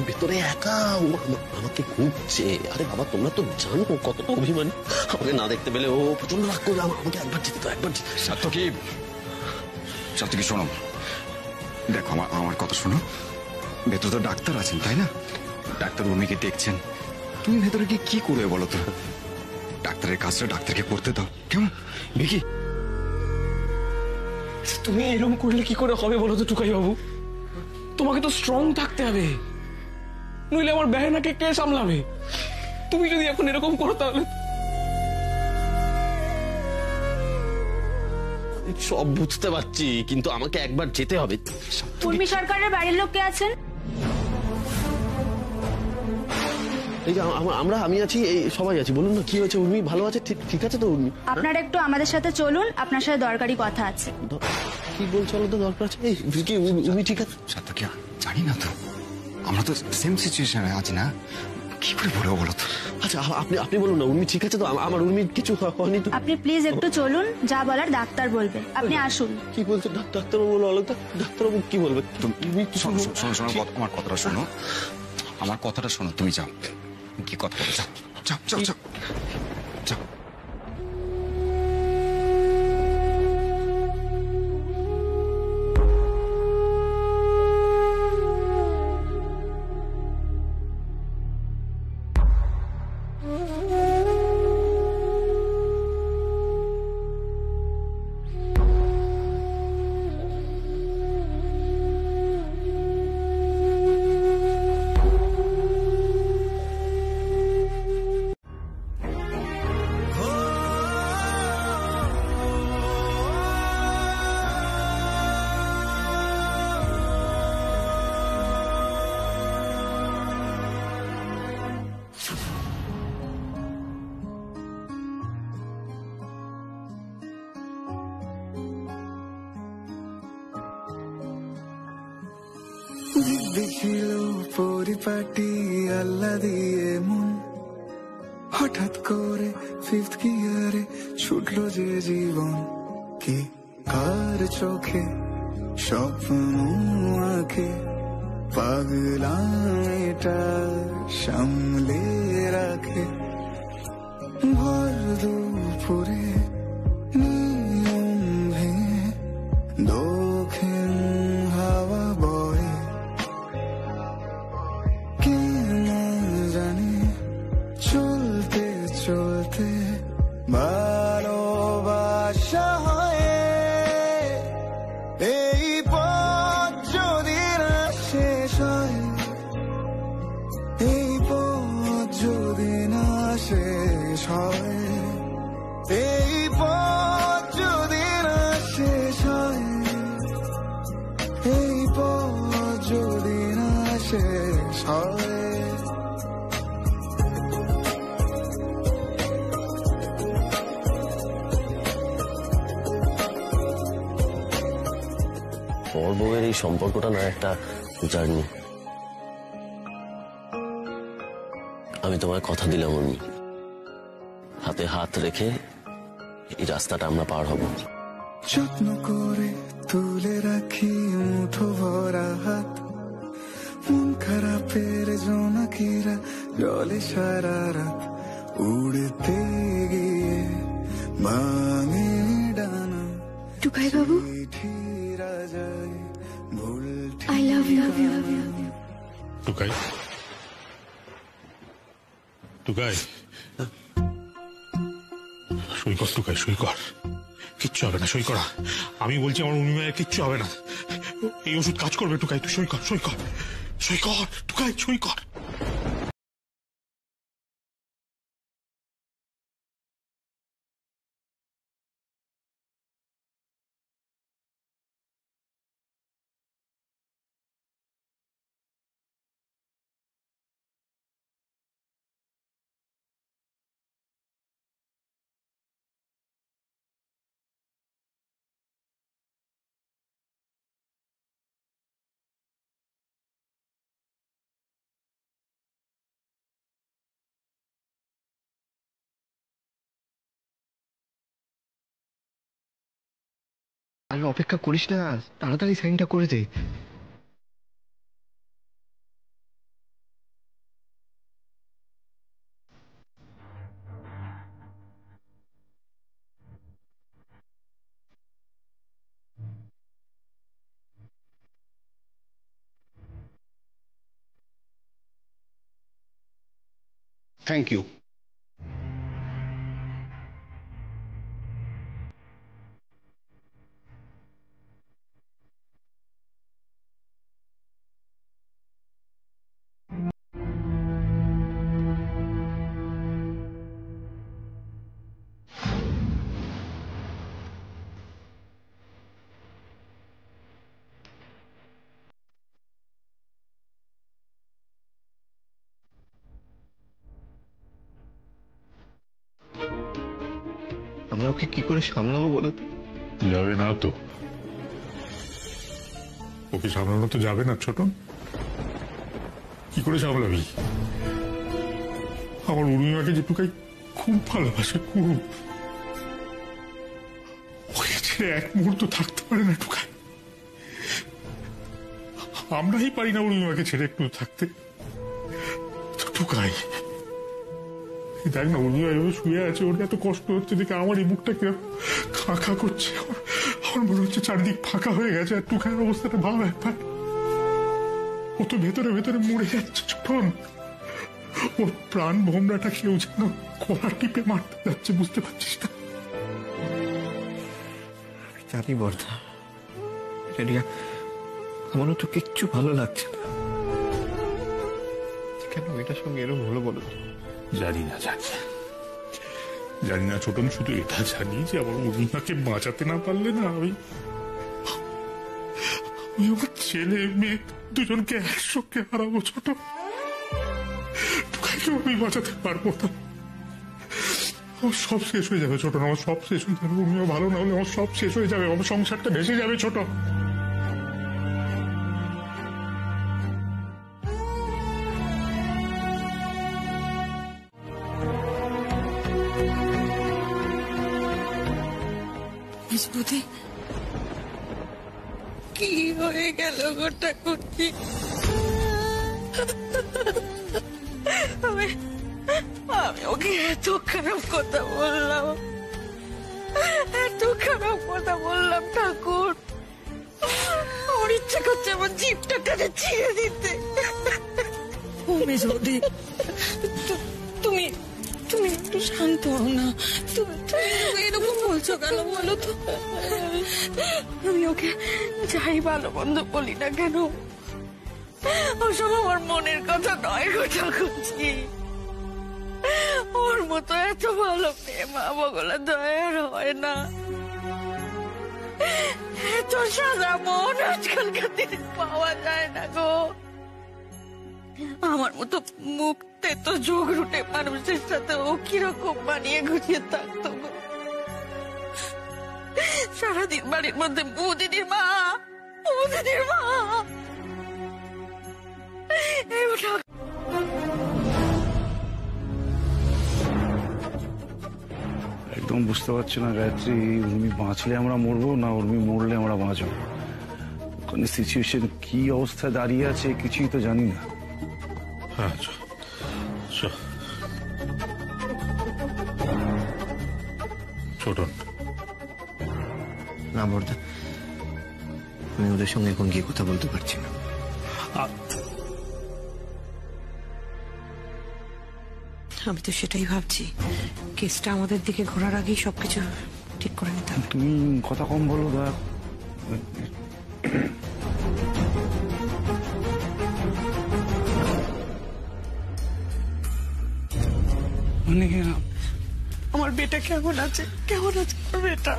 ভেতরে একা, ও আমাকে খুঁজছে। আরে বাবা, তোমরা তো জানো কতটা অভিমানী, আমাকে না দেখতে পেলে ও প্রচন্ড রাগ করবে। আমাকে একবার যেতে তো, একবার। সার্থকী, সার্থকী শোনো, দেখো আমার কথা শোনো। ভেতরে তো ডাক্তার আছেন, তাই না? ডাক্তার উর্মিকে দেখছেন। তুমি ভেতরে গিয়ে কি করবে বলো তো? ডাক্তারের কাজটা ডাক্তারকে করতে দাও, কেমন? ভিকি, তুমি এরকম করলে কি করে হবে বলো তো টুকাই বাবু? তোমাকে তো স্ট্রং থাকতে হবে, নইলে আমার বেহানাকে কে সামলাবে? তুমি যদি এখন এরকম করো তাহলে। সব বুঝতে পারছি, কিন্তু আমাকে একবার যেতে হবে। উর্মি সরকারের বাড়ির লোক কে আছেন? এই যে আমি আছি, এই সবাই আছি। বলুন না, কি হয়েছে? উর্মি ভালো আছে? ঠিক আছে তো উর্মি? আপনারা একটু আমাদের সাথে চলুন, আপনার সাথে দরকারি কথা আছে। কি বলছো? তো দরকার আছে? এই ভিকি, উর্মি ঠিক আছে? সার্থকী, জানি না তো, আমরা তো সেম সিচুয়েশনে আছি না, কি করে বলবো বলো তো? আচ্ছা আপনি বলুন না, উর্মি ঠিক আছে তো? আমার উর্মির কিছু হয়নি তো? আপনি প্লিজ একটু চলুন, যা বলার ডাক্তার বলবে, আপনি আসুন। কি বলছো ডাক্তারবাবু? বলো অলোকদা, ডাক্তারবাবু কি বলবে? শোনো, আমার কথাটা শোনো, আমার কথাটা শোনো। তুমি যাও, কি কথা বলো, যাও যাও যাও যাও যাও। দিছিল পরিপাটি আল্লাহ দিয়ে মন, হঠাৎ হঠাৎ করে ফিফথ গিয়ারে ছুটলো যে জীবন, কি কার চোখে স্বপ্ন আঁকে, পাগলামিটা সামলে রাখে। ভর দুপুরে নিয়ম ভেঙে দক্ষিণ হাওয়া বয়, কে না জানে চলতে চলতে ভালোবাসা হয়। এই পথ যদি না শেষ হয়, এই পথ যদি না শেষ হয়, এই পথ যদি না শেষ হয়, এই পথ যদি না শেষ হয়। বর বউয়ের এই সম্পর্কটা না একটা জার্নি। আমি তোমায় কথা দিলাম উর্মি, হাতে হাত রেখে এই রাস্তাটা আমরা পার হব। যত্ন করে তুলে রাখি মুঠো ভরা হাত, মন খারাপের জোনাকিরা জলে সারা রাত, উড়তে গিয়ে ভাঙে ডানা। টুকাই বাবু, I love you. Tukai, Tukai, সই কর টুকাই, সই কর। কিচ্ছু হবে না, সই করা। আমি বলছি আমার উর্মিমায়ের কিচ্ছু হবে না। এই ওষুধ কাজ করবে টুকাই, তুই সই কর, সই কর, সই কর টুকাই, সই কর। আমি অপেক্ষা করিস না, তাড়াতাড়ি সাইনটা করে দে। Thank you. আমরা ওকে কি করে সামলাবো বলো তো? যাবে না তো, ওকে সামলানো তো যাবে না ছোট। কি করে সামলাবি? আমার উর্মিমাকে যে টুকাই খুব ভালোবাসে, খুব। ওকে ছেড়ে এক মুহূর্ত থাকতে পারে না টুকাই। আমরাই পারি না উর্মিমাকে ছেড়ে একটু থাকতে। টুকাই দেখ না, উর্মিমা এভাবে শুয়ে আছে, ওর এত কষ্ট হচ্ছে দেখে আমার এই মুখটা কিরকম খা খা করছে। আমার মনে হচ্ছে চারদিক ফাঁকা হয়ে গেছে। আর টুকাইয়ের অবস্থাটা ভাব একবার, ও তো ভেতরে ভেতরে মরে যাচ্ছে ছোটন। ওর প্রাণ ভোমরাটা কেউ যেন কলা টিপে মারতে যাচ্ছে, বুঝতে পারছিস না? জানি বর্ধা, আমারও তো কিচ্ছু ভালো লাগছে না। কেন এটার সঙ্গে এরকম হলো বলো? জানি না, জানি না ছোটন, শুধু এটা জানি যে আমার উর্মিমাকে বাঁচাতে না পারলে না আমি আমার ছেলে মেয়ে দুজনকে একসঙ্গে হারাবো ছোট। টুকাইকে আমি বাঁচাতে পারবো না। আমার সব শেষ হয়ে যাবে ছোট, আমার সব শেষ হয়ে যাবে। উর্মিমা ভালো না হলে আমার সব শেষ হয়ে যাবে, আমার সংসারটা ভেসে যাবে ছোট। বুঝি কি হয়ে গেল গোটা করছি আমি আমি ওকে এত খারাপ কথা বললাম, এত খারাপ কথা বললাম ঠাকুর। আমার ইচ্ছা করছে আমার জিভটা টেনে ছিঁড়ে দিতে। তুমি তুমি একটু শান্ত হও না। তুমি এরকম বলছো কেন বলো তো? আমি ওকে যাই ভালো মন্দ বলি না কেন, ওসব আমার মনের কথা নয় গো ঠাকুরজি। ওর মতো এত ভালো মেয়ে মা বগলা দয়ার হয় না। এত সাদা মন আজকালকার দিনে পাওয়া যায় না গো। আমার মতো মুক্তে তো যোগ রুটে মানুষের সাথে ও কিরকম মানিয়ে গুছিয়ে থাকতো গো। সারাদিন বাড়ির মধ্যে বৌদিদির মা, বৌদিদির মা। একদম বুঝতে পারছি না গায়ত্রী, উর্মি বাঁচলে আমরা মরবো না উর্মি মরলে আমরা বাঁচবো। ওখানে সিচুয়েশন কি অবস্থায় দাঁড়িয়ে আছে কিছুই তো জানি না। ছোট না বর্দা, আমি ওদের সঙ্গে এখন গিয়ে কথা বলতে পারছি না। আমি তো সেটাই ভাবছি, কেসটা আমাদের দিকে ঘোরার আগেই সবকিছু ঠিক করে নিতে হবে। তুমি কথা কম বলো দা। মানে আমার বেটা কেমন আছে? কেমন আছে আমার বেটা?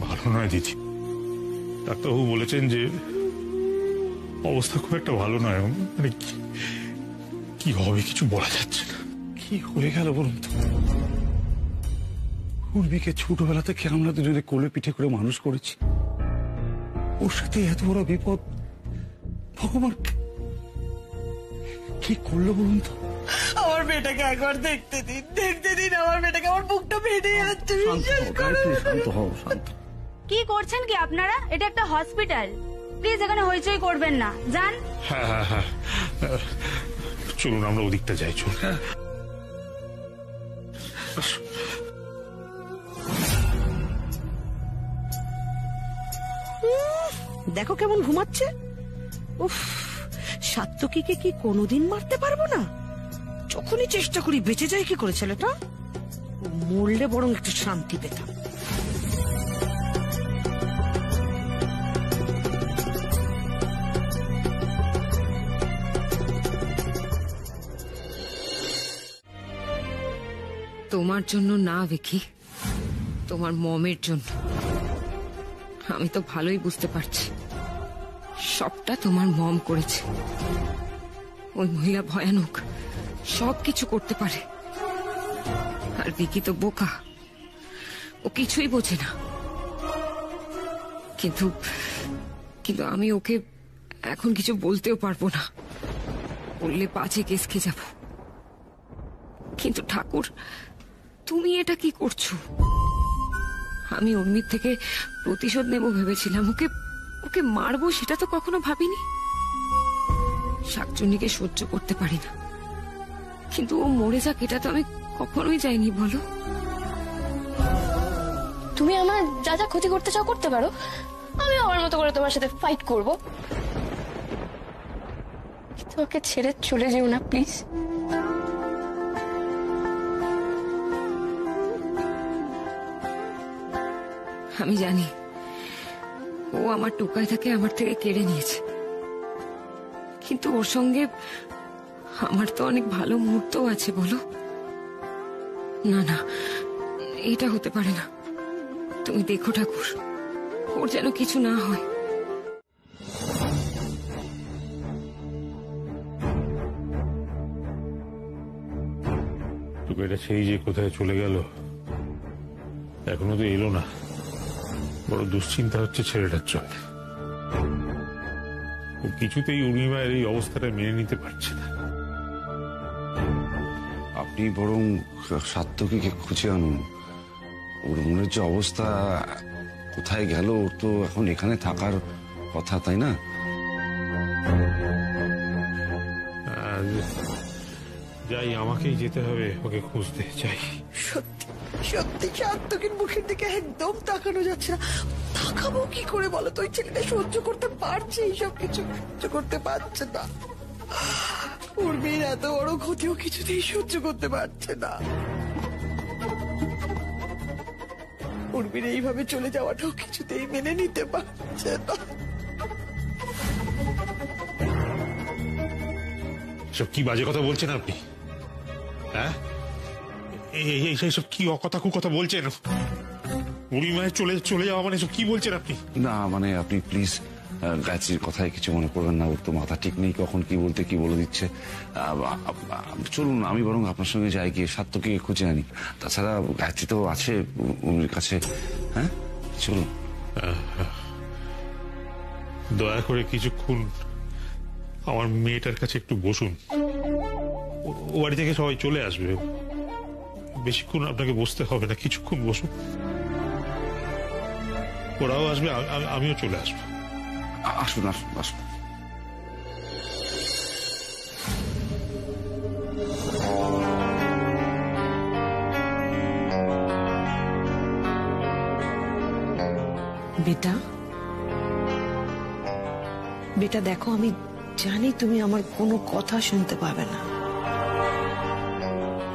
ভালো নয় দিদি, ডাক্তারবাবু বলেছেন যে অবস্থা খুব একটা ভালো নয়। মানে কি হবে কিছু বলা যাচ্ছে না। কি হয়ে গেল বলুন তো? উর্মিকে ছোটবেলা থেকে আমরা দুজনে কোলে পিঠে করে মানুষ করেছি, ওর সাথে এত বড় বিপদ ভগবান কি করলো বলুন তো? আমার বেটাকে একবার দেখতে দিন, দেখতে দিন আমার বেটাকে। আমার বুকটা ফেটে যাচ্ছে। শান্ত হও, শান্ত। কি করছেন কি আপনারা? এটা একটা হসপিটাল, প্লিজ এখানে হইচই করবেন না, যান। হ্যাঁ হ্যাঁ হ্যাঁ, চলুন আমরা ওদিকটা যাই। চলুন। দেখো কেমন ঘুমাচ্ছে। উফ, সাত্তকীকে কি কোনোদিন মারতে পারবো না? যখনই চেষ্টা করি বেঁচে যায় কি করে ছেলেটা। মরলে বরং একটু শান্তি পেতাম। তোমার জন্য না ভিকি, তোমার মমের জন্য। আমি তো ভালোই বুঝতে পারছি সবটা তোমার মম করেছে। ওই মহিলা ভয়ানক, সবকিছু করতে পারে। আর ভিকি তো বোকা, ও কিছুই বোঝে না। কিন্তু কিন্তু আমি ওকে এখন কিছু বলতেও পারবো না, বললে বাজে কেস খেয়ে যাব। কিন্তু ঠাকুর, তুমি এটা কি করছো? আমি উর্মির থেকে প্রতিশোধ নেব ভেবেছিলাম, ওকে ওকে মারবো সেটা তো কখনো ভাবিনি। শাকচুন্নিকে সহ্য করতে পারি না, কিন্তু ও মরে যাক এটা তো আমি কখনোই চাইনি। বলো, তুমি আমার যা যা ক্ষতি করতে চাও করতে পারো, আমি আমার মতো করে তোমার সাথে ফাইট করব। কিন্তু ওকে ছেড়ে চলে যেও না প্লিজ। আমি জানি ও আমার টোকায় থেকে আমার থেকে কেড়ে নিয়েছে, কিন্তু ওর সঙ্গে আমার তো অনেক ভালো মুহূর্তও আছে। বলো, না না, এটা হতে পারে না। তুমি দেখো ঠাকুর, ওর যেন কিছু না হয়। এটা সেই যে কোথায় চলে গেল, এখনো তো এলো না। বড় দুশ্চিন্তা হচ্ছে ছেলেটার জন্য। ও কিছুতেই উর্মিমায়ের এই অবস্থাটা মেনে নিতে পারছে না। আপনি বরং সাত্তকীকে খুঁজে আনুন, ও ওর মনের যে অবস্থা, কোথায় গেল? ওর তো এখন এখানে থাকার কথা, তাই না? যাই, আমাকেই যেতে হবে ওকে খুঁজতে। চাই সত্যি সত্যি সার্থকের মুখের দিকে একদম তাকানো যাচ্ছে না। তাকাবো কি করে বলো তো? ওই ছেলেটা সহ্য করতে পারছে এইসব কিছু? সহ্য করতে পারছে না। উর্মির এত বড় ক্ষতিও কিছুতেই সহ্য করতে পারছে না। উর্মির এইভাবে চলে যাওয়াটাও কিছুতেই মেনে নিতে পারছে না। সব কি বাজে কথা বলছেন আপনি? হ্যাঁ, এইসব কি অকথা কুকথা বলছেন? উড়িমায় চলে যাওয়া মানে সব কি বলছেন আপনি? না মানে আপনি প্লিজ গায়ত্রীর কথায় কিছু মনে করবেন না। ওর তো মাথা ঠিক নেই, কখন কি বলতে কি বলে দিচ্ছে। চলুন, আমি বরং আপনার সঙ্গে যাই, গিয়ে সার্থককে খুঁজে আনি। তাছাড়া গায়ত্রী তো আছে উর্মির কাছে। হ্যাঁ, চলুন। দয়া করে কিছুক্ষণ আমার মেয়েটার কাছে একটু বসুন। ও বাড়ি থেকে সবাই চলে আসবে, বেশিক্ষণ আপনাকে বসতে হবে না, কিছুক্ষণ বসুন। ওরাও আসবে, আমিও চলে আসবো। আসুন আসুন আসুন। বেটা, বেটা দেখো, আমি জানি তুমি আমার কোনো কথা শুনতে পাবে না।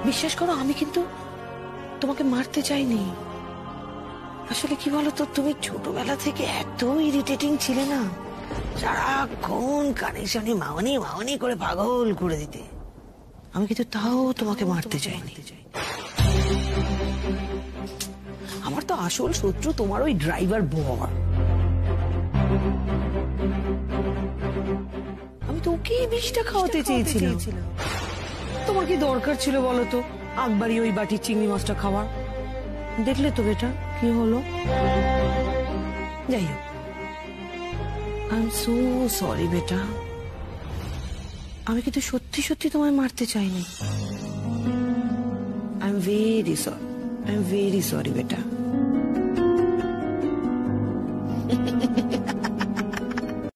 বিশ্বাস করো, আমি কিন্তু তোমাকে মারতে চাইনি। আসলে কি বলতো, তুমি ছোটবেলা থেকে এত ইরিটেটিং ছিলে না, সারাক্ষণ কানেকশনে মাওনি মাওনি করে পাগল করে দিতে। আমি কিন্তু তাও তোমাকে মারতে চাইনি। আমার তো আসল শত্রু তোমার ওই ড্রাইভার বর। আমি তো ওকে বিষটা খাওয়াতে চেয়েছিলাম। তোমার কি দরকার ছিল বলো তো আকবারই ওই বাটির চিংড়ি মাছটা খাওয়ার? দেখলে তো বেটা কি হলো। যাই হোক, আই এম সো সরি বেটা। আমি কিন্তু সত্যি সত্যি তোমায় মারতে চাইনি। I am very sorry, I am very sorry বেটা।